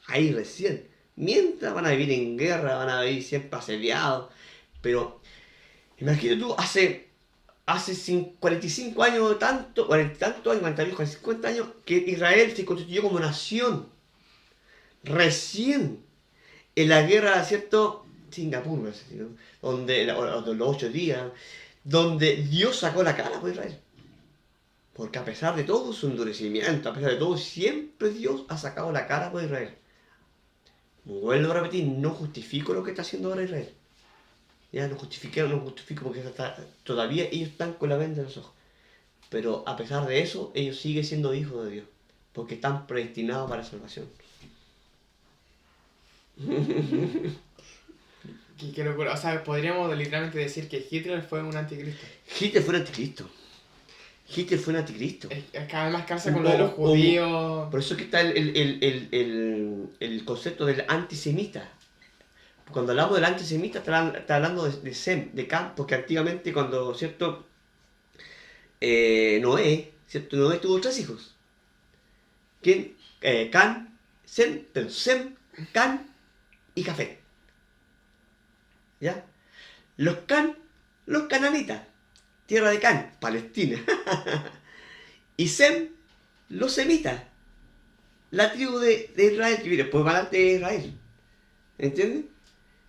Ahí recién. Mientras van a vivir en guerra, van a vivir siempre asediados. Pero imagínate tú, hace 45 años, 40 y tantos años, 50 años, que Israel se constituyó como nación. Recién en la guerra, ¿cierto? Singapur, ¿no? Donde los 8 días, donde Dios sacó la cara por Israel. Porque a pesar de todo su endurecimiento, a pesar de todo, siempre Dios ha sacado la cara por Israel. Vuelvo a repetir, no justifico lo que está haciendo ahora Israel. Ya no justifico porque todavía ellos están con la venda en los ojos. Pero a pesar de eso, ellos siguen siendo hijos de Dios. Porque están predestinados para la salvación. Qué locura. O sea, podríamos literalmente decir que Hitler fue un anticristo. Hitler fue un anticristo. Hitler fue un anticristo. Es cada vez más calza con lo de los judíos. Por eso que está el concepto del antisemita. Cuando hablamos del antisemita, está hablando de Sem, de Cam, porque antiguamente cuando, ¿cierto? Noé tuvo 3 hijos. ¿Quién? Can, Sem, Can y Jafet. ¿Ya? Los cananitas, tierra de Can, Palestina. Y Sem, los semitas, la tribu de Israel, que viene después adelante de Israel. ¿Entiendes?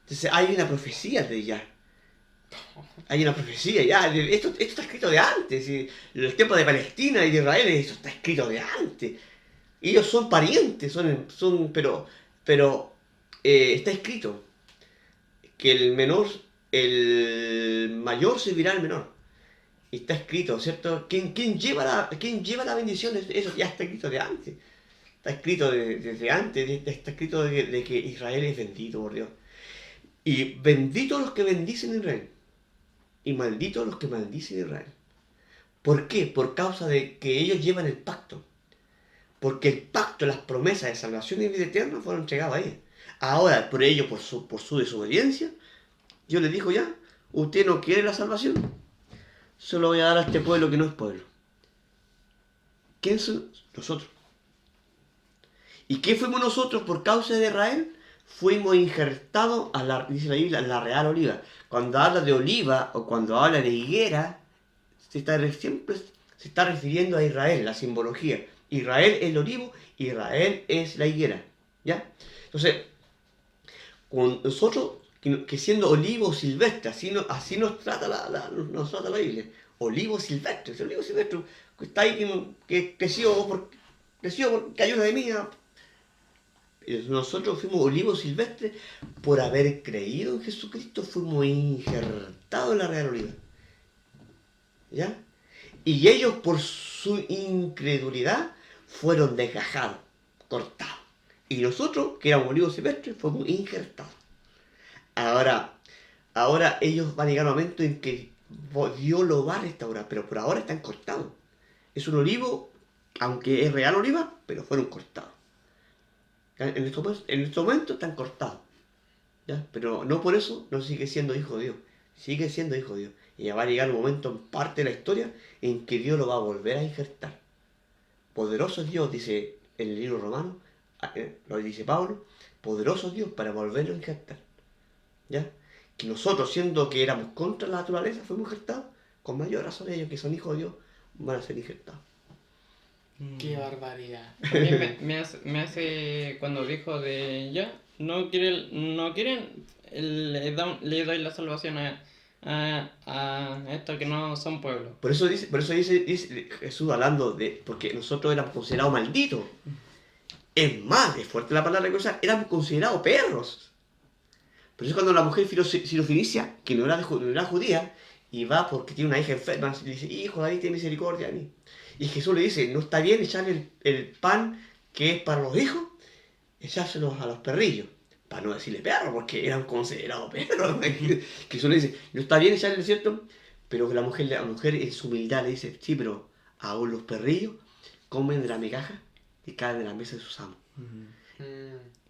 Entonces hay una profecía de ya. Hay una profecía ya. Esto está escrito de antes. ¿Sí? El tiempo de Palestina y de Israel, esto está escrito de antes. Ellos son parientes, pero está escrito que el mayor servirá al menor. Y está escrito, ¿cierto? ¿Quién lleva la bendición? Eso ya está escrito de antes. Está escrito desde antes, está escrito de que Israel es bendito por Dios. Y benditos los que bendicen a Israel. Y malditos los que maldicen a Israel. ¿Por qué? Por causa de que ellos llevan el pacto. Porque el pacto, las promesas de salvación y vida eterna fueron entregadas a ellos. Ahora, por ello, por su desobediencia, Dios les dijo ya, usted no quiere la salvación, se lo voy a dar a este pueblo que no es pueblo. ¿Quién son? Nosotros. ¿Y qué fuimos nosotros por causa de Israel? Fuimos injertados, dice la Biblia, a la real oliva. Cuando habla de oliva o cuando habla de higuera, siempre se está refiriendo a Israel, la simbología. Israel es el olivo, Israel es la higuera. ¿Ya? Entonces, con nosotros, que siendo olivo silvestre, así nos trata la Biblia. Olivo silvestre, ese olivo silvestre que está ahí, que creció porque ayuda de mía. Nosotros fuimos olivos silvestres por haber creído en Jesucristo, fuimos injertados en la real oliva. ¿Ya? Y ellos por su incredulidad fueron desgajados, cortados. Y nosotros, que éramos olivos silvestres, fuimos injertados. Ahora ellos van a llegar a un momento en que Dios lo va a restaurar, pero por ahora están cortados. Es un olivo, aunque es real oliva, pero fueron cortados. En estos momentos están cortados. ¿Ya? Pero no por eso no sigue siendo hijo de Dios. Sigue siendo hijo de Dios. Y ya va a llegar un momento en parte de la historia en que Dios lo va a volver a injertar. poderoso es Dios, dice en el libro romano, lo dice Pablo, poderoso es Dios para volverlo a injertar. ¿Ya? Que nosotros, siendo que éramos contra la naturaleza, fuimos injertados, con mayor razón ellos que son hijos de Dios van a ser injertados. Qué barbaridad. También me hace cuando dijo de ya, no quieren, le doy la salvación a estos que no son pueblos. Por eso dice Jesús hablando de, porque nosotros éramos considerados malditos. Es más, es fuerte la palabra que usa, éramos considerados perros. Por eso cuando la mujer sirofenicia, que no era judía, y va porque tiene una hija enferma, y dice, hijo, David, ten misericordia de mí. Y Jesús le dice, no está bien echarle el pan que es para los hijos, echárselos a los perrillos. Para no decirle perro, porque eran considerados perros. Jesús le dice, no está bien echarle, ¿cierto? Pero que la mujer en su humildad le dice, sí, pero aún los perrillos comen de la migaja y caen de la mesa de sus amos. Mm.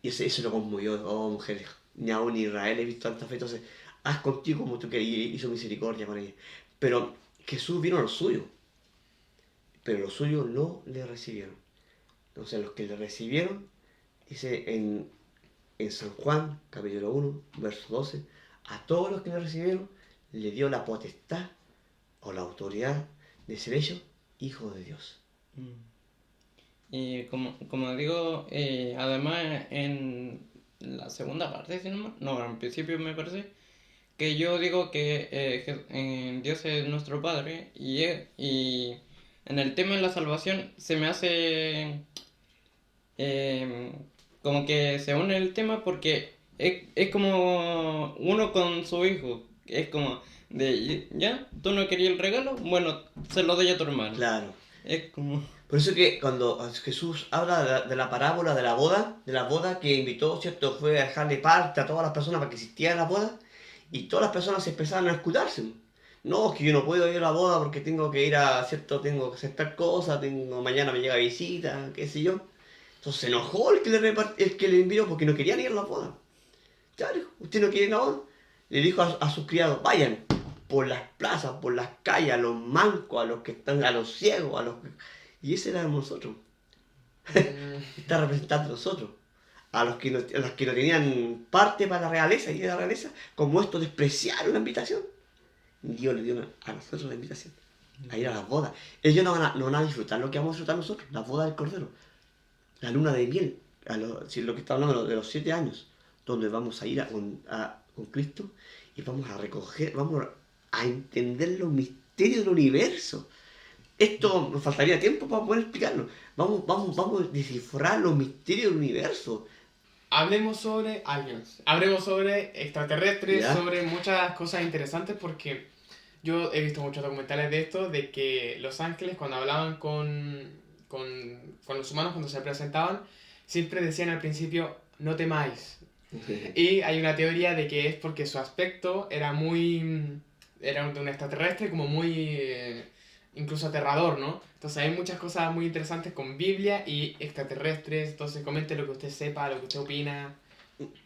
Y eso lo conmovió, oh mujer, ni aún en Israel he visto tanta fe, entonces haz contigo como tú quieras, y hizo misericordia con ella. Pero Jesús vino a los suyos, pero los suyos no le recibieron. Entonces los que le recibieron, dice en San Juan, capítulo 1, verso 12, a todos los que le recibieron, le dio la potestad o la autoridad de ser hechos hijos de Dios. Y como digo, además en la segunda parte, si no, en principio me parece, que yo digo que Dios es nuestro Padre y en el tema de la salvación se me hace como que se une el tema porque es como uno con su hijo, es como de, ya, tú no querías el regalo, bueno, se lo doy a tu hermano. Claro. Es como... Por eso que cuando Jesús habla de la parábola de la boda que invitó, ¿cierto? Fue a dejarle parte a todas las personas para que existiera la boda, y todas las personas empezaron a escudarse. No, es que yo no puedo ir a la boda porque tengo que ir a, ¿cierto? Tengo que hacer tal cosa, mañana me llega visita, qué sé yo. Entonces se enojó el que le invitó porque no querían ir a la boda. Claro, usted no quiere ir a la boda. Le dijo a sus criados, vayan por las plazas, por las calles, a los mancos, a los que están, a los ciegos, a los que... Y ese éramos nosotros. Está representando a nosotros. A los que no tenían parte para la realeza y de la realeza, como estos despreciaron la invitación. Dios le dio a nosotros la invitación. A ir a las bodas. Ellos no van a disfrutar lo que vamos a disfrutar nosotros, la boda del Cordero. La luna de miel, lo que está hablando de los 7 años, donde vamos a ir con Cristo y vamos a recoger, vamos a entender los misterios del universo. Esto nos faltaría tiempo para poder explicarlo. Vamos a descifrar los misterios del universo. Hablemos sobre aliens, hablemos sobre extraterrestres, ¿Ya? sobre muchas cosas interesantes porque yo he visto muchos documentales de esto, de que los ángeles cuando hablaban con los humanos, cuando se presentaban, siempre decían al principio, no temáis. Y hay una teoría de que es porque su aspecto era de un extraterrestre como muy... incluso aterrador, ¿no? Entonces hay muchas cosas muy interesantes con Biblia y extraterrestres, entonces comente lo que usted sepa, lo que usted opina.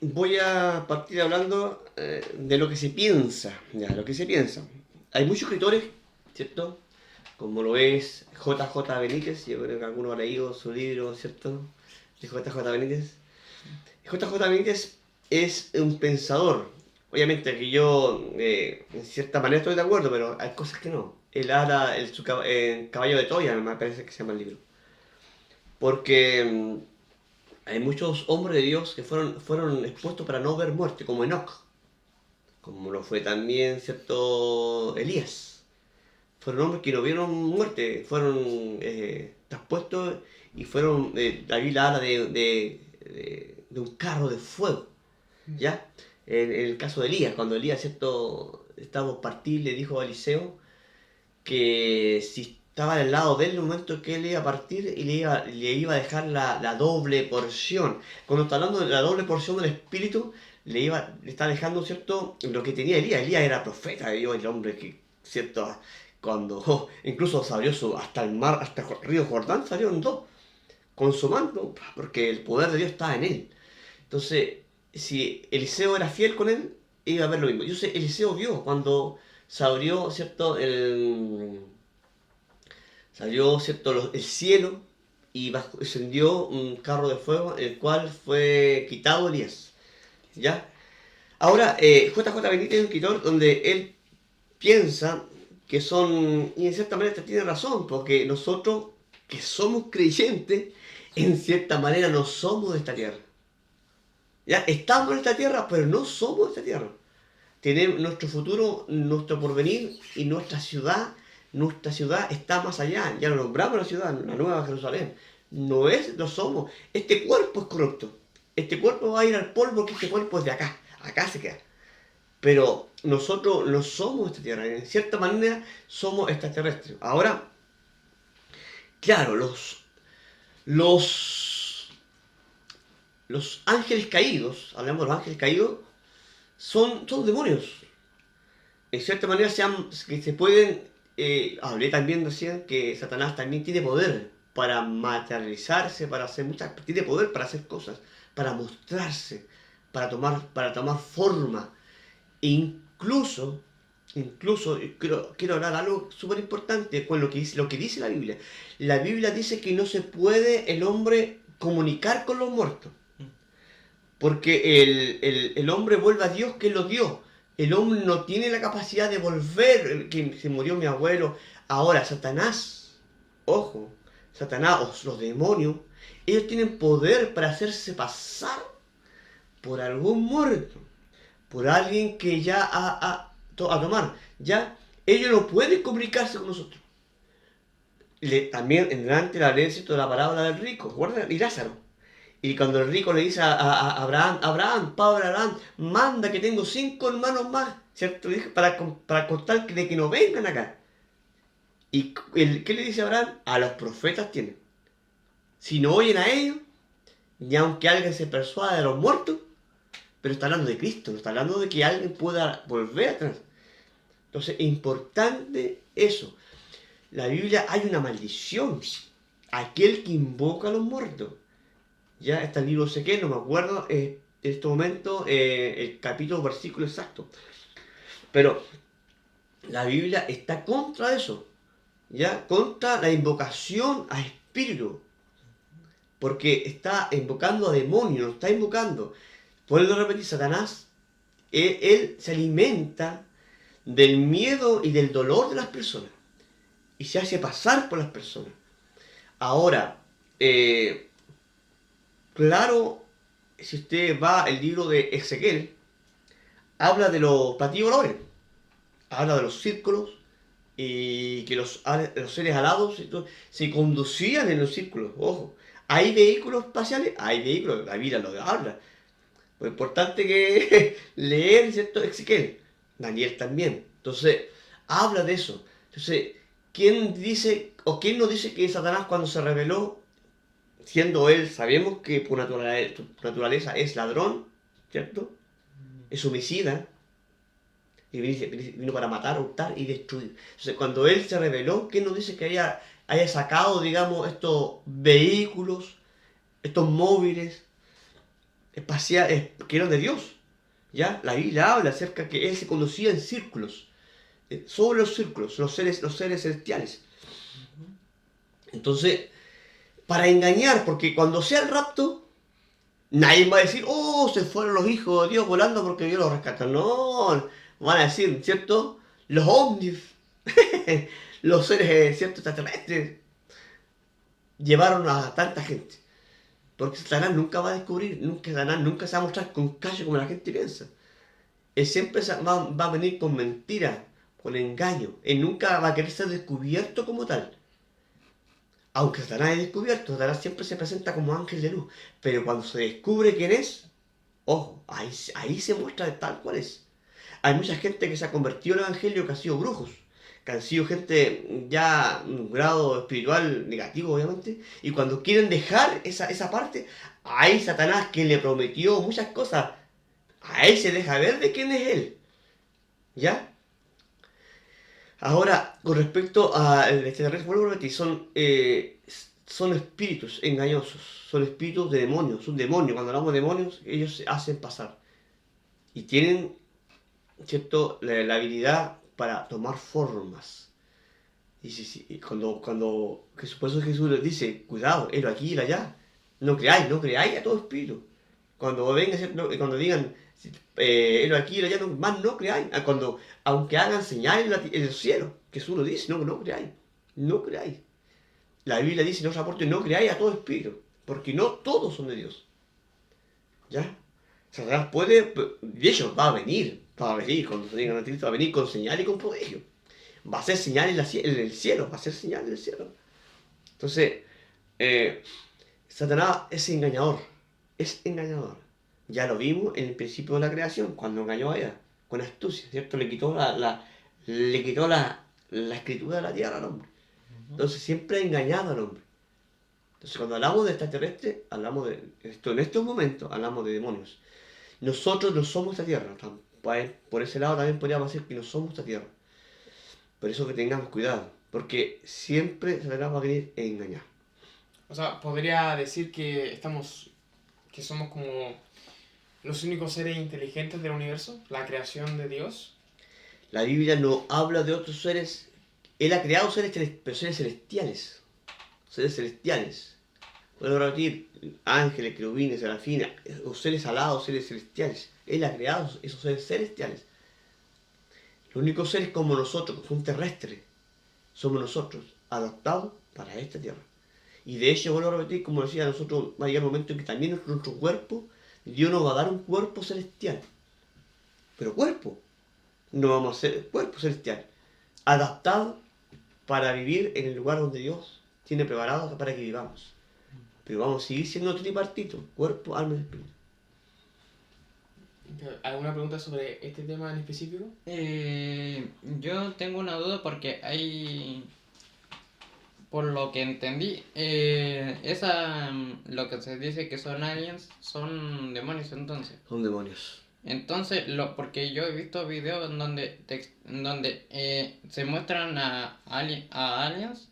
Voy a partir hablando de lo que se piensa, ya, lo que se piensa. Hay muchos escritores, ¿cierto? Como lo es J.J. Benítez, yo creo que alguno ha leído su libro, ¿cierto? De J.J. Benítez. J.J. Benítez es un pensador. Obviamente que yo, en cierta manera estoy de acuerdo, pero hay cosas que no. Él habla en Caballo de Troya, me parece que se llama el libro. Porque hay muchos hombres de Dios que fueron expuestos para no ver muerte, como Enoch. Como lo fue también, ¿cierto? Elías. Fueron hombres que no vieron muerte, fueron traspuestos y fueron, la Biblia habla de un carro de fuego, ¿ya? En el caso de Elías, cuando Elías, ¿cierto? Estaba por partir, le dijo a Eliseo que si estaba del lado de él en el momento que él iba a partir y le iba a dejar la doble porción. Cuando está hablando de la doble porción del Espíritu, le está dejando, ¿cierto? Lo que tenía Elías. Elías era profeta de Dios, el hombre que, ¿cierto? Cuando incluso se abrió hasta el mar, hasta el río Jordán, salió en dos, con su mando, porque el poder de Dios estaba en él. Entonces, si Eliseo era fiel con él, iba a ver lo mismo. Yo sé, Eliseo vio cuando se abrió, ¿cierto? El cielo, y descendió un carro de fuego, el cual fue quitado Elías. ¿Ya? Ahora, JJ Benítez es un escritor donde él piensa que son, y en cierta manera tiene razón, porque nosotros que somos creyentes, en cierta manera no somos de esta tierra. ¿Ya? Estamos en esta tierra, pero no somos de esta tierra. Tenemos nuestro futuro, nuestro porvenir y nuestra ciudad está más allá. Ya lo nombramos la ciudad, la Nueva Jerusalén. No somos. Este cuerpo es corrupto. Este cuerpo va a ir al polvo porque este cuerpo es de acá. Acá se queda. Pero nosotros no somos esta tierra. En cierta manera somos extraterrestres. Ahora, claro, los, los ángeles caídos, hablamos de los ángeles caídos, son demonios. En cierta manera que se pueden, hablé también recién que Satanás también tiene poder para materializarse, para hacer tiene poder para hacer cosas, para mostrarse, para tomar forma. E incluso quiero hablar algo súper importante con lo que dice la Biblia. La Biblia dice que no se puede el hombre comunicar con los muertos. Porque el hombre vuelve a Dios que lo dio. El hombre no tiene la capacidad de volver, que se murió mi abuelo. Ahora, Satanás, ojo, Satanás o los demonios, ellos tienen poder para hacerse pasar por algún muerto, por alguien que ya a tomar. Ya, ellos no pueden comunicarse con nosotros. También en delante la ley de la parábola del rico, ¿recuerdan? Y Lázaro. Y cuando el rico le dice a Abraham, padre Abraham, manda que tengo 5 hermanos más, ¿cierto? Para contar de que no vengan acá. ¿Y qué le dice Abraham? A los profetas tienen. Si no oyen a ellos, ni aunque alguien se persuada de los muertos, pero está hablando de Cristo, no está hablando de que alguien pueda volver atrás. Entonces, es importante eso. La Biblia hay una maldición. Aquel que invoca a los muertos. Ya está el libro Ezequiel, no me acuerdo en este momento el capítulo, versículo exacto. Pero la Biblia está contra eso, ya, contra la invocación a espíritu. Porque está invocando a demonios, no está invocando. Vuelvo a repetir, Satanás, él se alimenta del miedo y del dolor de las personas. Y se hace pasar por las personas. Ahora, claro, si usted va al libro de Ezequiel, habla de los platillos voladores, habla de los círculos y que los seres alados se conducían en los círculos. Ojo, ¿hay vehículos espaciales? Hay vehículos, la Biblia lo habla. Lo importante que leer, ¿cierto? Ezequiel, Daniel también. Entonces, habla de eso. Entonces, ¿quién dice o quién nos dice que Satanás cuando se rebeló, siendo él, sabemos que por naturaleza es ladrón, ¿cierto? Es homicida, y vino para matar, hurtar y destruir. Entonces, cuando él se rebeló, ¿quién nos dice que haya sacado, digamos, estos vehículos, estos móviles espaciales que eran de Dios? ¿Ya? La Biblia habla acerca que él se conducía en círculos, sobre los círculos, los seres celestiales. Entonces, para engañar, porque cuando sea el rapto, nadie va a decir, oh, se fueron los hijos de Dios volando porque Dios los rescata. No, van a decir, ¿cierto? Los ovnis, los seres, ¿cierto? Extraterrestres, llevaron a tanta gente. Porque Satanás nunca va a descubrir, Satanás nunca se va a mostrar con callo como la gente piensa. Él siempre va a venir con mentiras, con engaño. Él nunca va a querer ser descubierto como tal. Aunque Satanás es descubierto, Satanás siempre se presenta como ángel de luz. Pero cuando se descubre quién es, ojo, ahí se muestra tal cual es. Hay mucha gente que se ha convertido en el evangelio que ha sido brujos, que han sido gente ya en un grado espiritual negativo, obviamente. Y cuando quieren dejar esa parte, ahí Satanás, que le prometió muchas cosas, ahí se deja ver de quién es él. ¿Ya? Ahora, con respecto al extraterrestre, vuelvo a repetir, son espíritus engañosos, son espíritus de demonios, son demonios. Cuando hablamos de demonios, ellos se hacen pasar. Y tienen, ¿cierto?, la habilidad para tomar formas. Y cuando por eso Jesús les dice, cuidado, helo aquí y allá. No creáis a todo espíritu. Cuando venga, cuando digan, helo aquí y allá, más no creáis. Aunque hagan señales en el cielo, Jesús lo dice, no creáis. No creáis. La Biblia dice en otro parte, no creáis a todo espíritu, porque no todos son de Dios. ¿Ya? Satanás puede, de hecho, va a venir, cuando se digan a Cristo, va a venir con señal y con prodigio. Va a hacer señal en el cielo, va a hacer señal en el cielo. Entonces, Satanás es engañador, Ya lo vimos en el principio de la creación, cuando engañó a Eva, con astucia, ¿cierto? Le quitó la escritura de la tierra al hombre. Entonces siempre ha engañado al hombre. Entonces cuando hablamos de extraterrestres, hablamos de esto, en estos momentos hablamos de demonios. Nosotros no somos esta tierra. Por ese lado también podríamos decir que no somos esta tierra. Por eso que tengamos cuidado, porque siempre Satanás va a venir a engañar. O sea, podría decir que somos como los únicos seres inteligentes del universo, la creación de Dios. La Biblia no habla de otros seres. Él ha creado pero seres celestiales. Seres celestiales. Puedo repetir, ángeles, querubines, serafines, o seres alados, seres celestiales. Él ha creado esos seres celestiales. Los únicos seres como nosotros, que son terrestres, somos nosotros, adaptados para esta tierra. Y de hecho, vuelvo a repetir, como decía, nosotros va a llegar un momento en que también nuestro cuerpo, Dios nos va a dar un cuerpo celestial. Pero cuerpo, no vamos a ser cuerpo celestial, adaptado para vivir en el lugar donde Dios tiene preparado para que vivamos. Pero vamos a seguir siendo tripartito, cuerpo, alma y espíritu. ¿Alguna pregunta sobre este tema en específico? Yo tengo una duda porque por lo que entendí, lo que se dice que son aliens, son demonios entonces. Son demonios. Entonces, porque yo he visto videos en donde, se muestran a aliens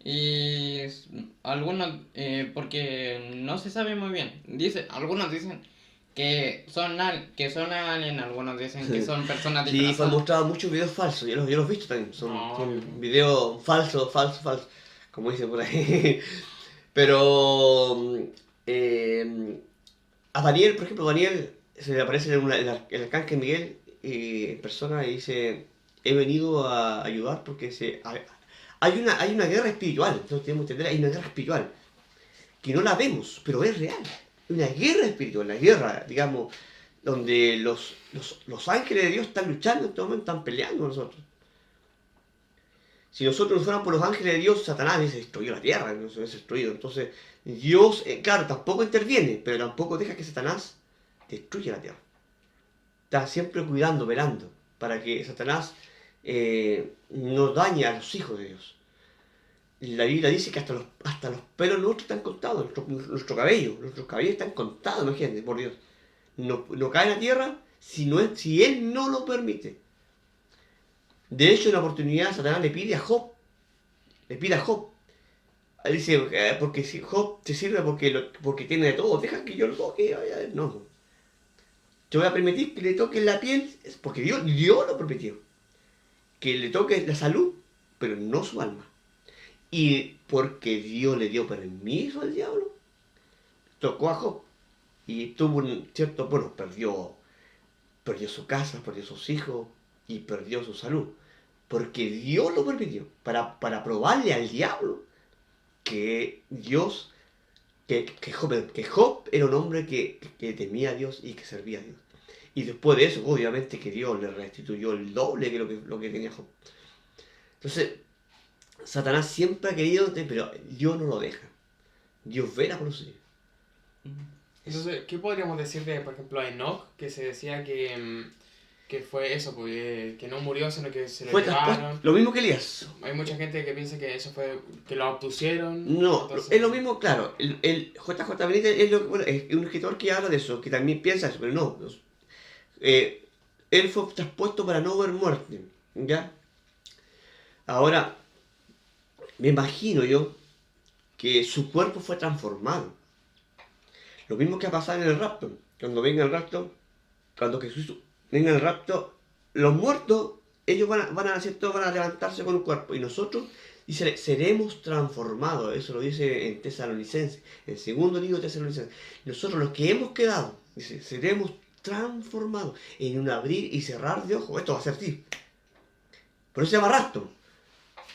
y algunos, porque no se sabe muy bien, algunos dicen que son aliens, algunos dicen que son personas Sí, disfrazadas. fue mostrado muchos videos falsos, yo los he visto también, son videos falsos, como dice por ahí. Pero a Daniel, por ejemplo, se le aparece el arcángel Miguel en persona y dice, he venido a ayudar porque hay una guerra espiritual, entonces tenemos que entender, hay una guerra espiritual, que no la vemos, pero es real. Una guerra espiritual, una guerra, digamos, donde los ángeles de Dios están luchando en este momento, están peleando con nosotros. Si nosotros no fuéramos por los ángeles de Dios, Satanás hubiese destruido la tierra, no se hubiese destruido. Entonces, Dios, claro, tampoco interviene, pero tampoco deja que Satanás destruya la tierra. Está siempre cuidando, velando, para que Satanás no dañe a los hijos de Dios. La Biblia dice que hasta los pelos nuestros están contados, nuestros cabellos están contados, imagínate, por Dios. No cae en la tierra si Él no lo permite. De hecho, en la oportunidad, Satanás le pide a Job. Él dice, porque si Job te sirve porque tiene de todo, deja que yo lo toque. No. Te voy a permitir que le toque la piel, porque Dios lo permitió. Que le toque la salud, pero no su alma. Y porque Dios le dio permiso al diablo, tocó a Job. Y tuvo perdió su casa, perdió sus hijos y perdió su salud. Porque Dios lo permitió, para probarle al diablo que Job era un hombre que temía a Dios y que servía a Dios. Y después de eso, obviamente que Dios le restituyó el doble que lo que tenía Job. Entonces, Satanás siempre ha querido, pero Dios no lo deja. Dios vela por los hijos. Entonces, ¿qué podríamos decir de, por ejemplo, Enoch? Que se decía que fue eso, porque que no murió, sino que se lo llevaron. Lo mismo que Elías. Hay mucha gente que piensa que eso fue, que lo abducieron. No, entonces... es lo mismo, claro. El J.J. Benítez es un escritor que habla de eso, que también piensa eso, pero no. Él fue traspuesto para no ver muerte, ¿ya? Ahora, me imagino yo que su cuerpo fue transformado. Lo mismo que ha pasado en el rapto. Cuando Jesús venga el rapto, los muertos ellos ¿cierto? Van a levantarse con un cuerpo. Y nosotros, dice, seremos transformados. Eso lo dice en Tesalonicenses, en el segundo libro de Tesalonicenses. Nosotros, los que hemos quedado, dice, seremos transformados en un abrir y cerrar de ojos. Esto va a ser así. Por eso se llama rapto.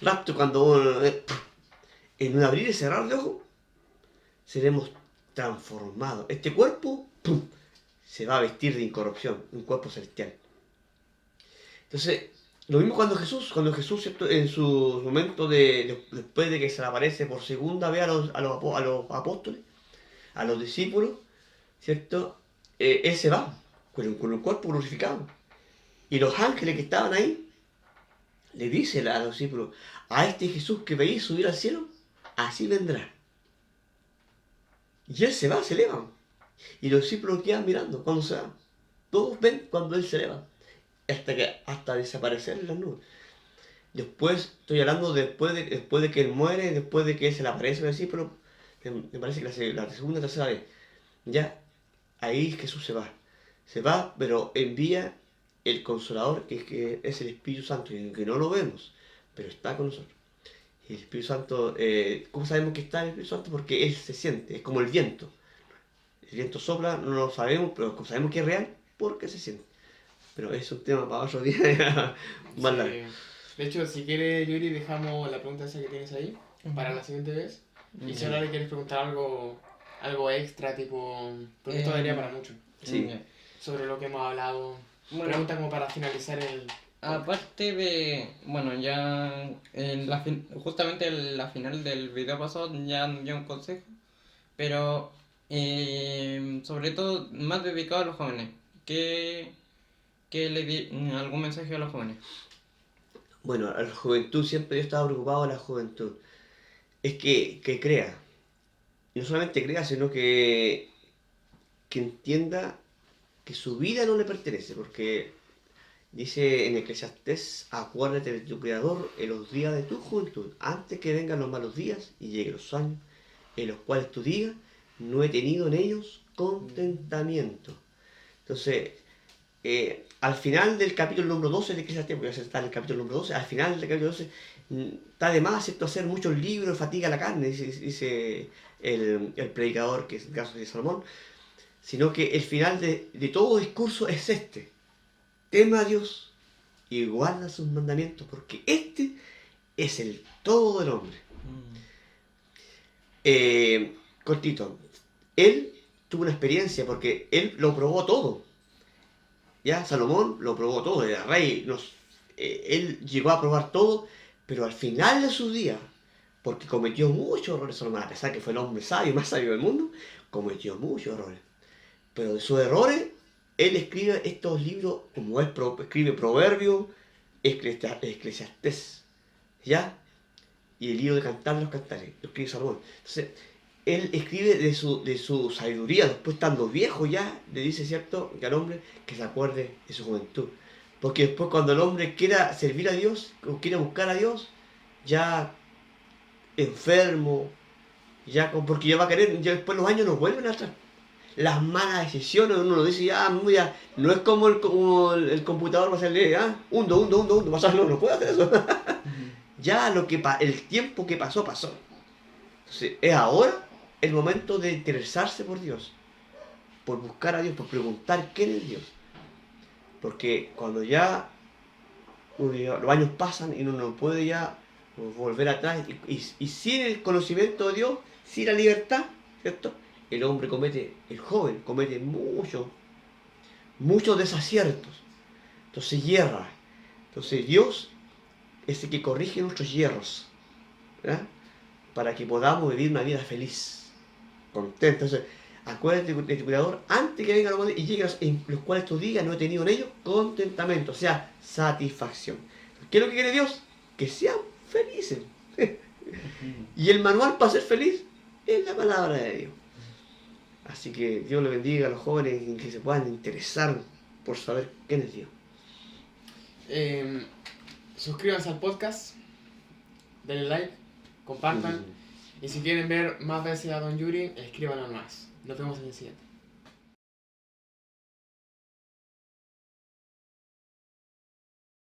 Rapto cuando en un abrir y cerrar de ojos seremos transformados. Este cuerpo ¡pum!, se va a vestir de incorrupción, un cuerpo celestial. Entonces, lo mismo cuando Jesús ¿cierto? En su momento después de que se le aparece por segunda vez a los apóstoles, a los discípulos, ¿cierto? Él se va con el cuerpo glorificado. Y los ángeles que estaban ahí le dicen a los discípulos, a este Jesús que veis subir al cielo, así vendrá. Y él se va, se eleva. Y los discípulos quedan mirando cuando se va. Todos ven cuando él se eleva. Hasta desaparecer en las nubes. Después, estoy hablando después de que él muere, después de que él se le aparece a los discípulos, me parece que la segunda o tercera vez. Ya, ahí Jesús se va. Se va, pero envía el Consolador, que es el Espíritu Santo, que no lo vemos, pero está con nosotros. Y el Espíritu Santo, ¿cómo sabemos que está el Espíritu Santo? Porque Él se siente, es como el viento. El viento sopla, no lo sabemos, pero sabemos que es real porque se siente. Pero es un tema para otro día más largo. De hecho, si quieres, Yuri, dejamos la pregunta esa que tienes ahí para la siguiente vez. Y si ahora le quieres preguntar algo extra, tipo, porque esto daría para mucho. Sí. Sobre lo que hemos hablado. Bueno, Pregunta como para finalizar el... aparte de, bueno, ya justamente en la final del video pasado ya dio un consejo, pero sobre todo más dedicado a los jóvenes. ¿Qué le di algún mensaje a los jóvenes? Bueno, a la juventud, siempre yo estaba preocupado de la juventud. Es que crea. Y no solamente crea, sino que entienda que su vida no le pertenece, porque dice en Eclesiastés, acuérdate de tu Creador en los días de tu juventud, antes que vengan los malos días y lleguen los años en los cuales tú digas, no he tenido en ellos contentamiento. Entonces, al final del capítulo número 12 de Eclesiastés, porque ya está en el capítulo número 12, al final del capítulo 12, está de más, ¿cierto?, hacer muchos libros, fatiga la carne, dice el predicador, que es el caso de Salomón, sino que el final de todo discurso es este: teme a Dios y guarda sus mandamientos, porque este es el todo del hombre. Cortito, él tuvo una experiencia porque él lo probó todo. Ya, Salomón lo probó todo, era rey, él llegó a probar todo, pero al final de sus días, porque cometió muchos errores Salomón, a pesar que fue el hombre sabio, más sabio del mundo, cometió muchos errores. Pero de sus errores, él escribe estos libros, como él escribe Proverbios, Eclesiastés, ¿ya? Y el libro de Cantar de los Cantares, lo escribe Salomón. Entonces, él escribe de su sabiduría, después estando viejo ya, le dice, ¿cierto?, que al hombre que se acuerde de su juventud. Porque después cuando el hombre quiera servir a Dios, o quiera buscar a Dios, ya enfermo, porque ya va a querer, ya después los años nos vuelven atrás. Las malas decisiones, uno lo dice, ya, no es como el computador va a hacerle, hundo, pasarlo, no puede hacer eso. Ya el tiempo que pasó. Entonces, es ahora el momento de interesarse por Dios, por buscar a Dios, por preguntar quién es Dios. Porque cuando ya los años pasan y uno no puede ya volver atrás, y sin el conocimiento de Dios, sin la libertad, ¿cierto?, el joven comete muchos desaciertos. Entonces hierra. Entonces Dios es el que corrige nuestros hierros, ¿verdad?, para que podamos vivir una vida feliz, contenta. Entonces, acuérdate de tu Creador antes que vengan los momentos y lleguen los cuales tú digas, no he tenido en ellos contentamiento, o sea, satisfacción. ¿Qué es lo que quiere Dios? Que sean felices. Y el manual para ser feliz es la palabra de Dios. Así que Dios le bendiga a los jóvenes y que se puedan interesar por saber quién es Dios. Suscríbanse al podcast, denle like, compartan. Y si quieren ver más veces a Don Yuri, escríbanos más. Nos vemos en el siguiente.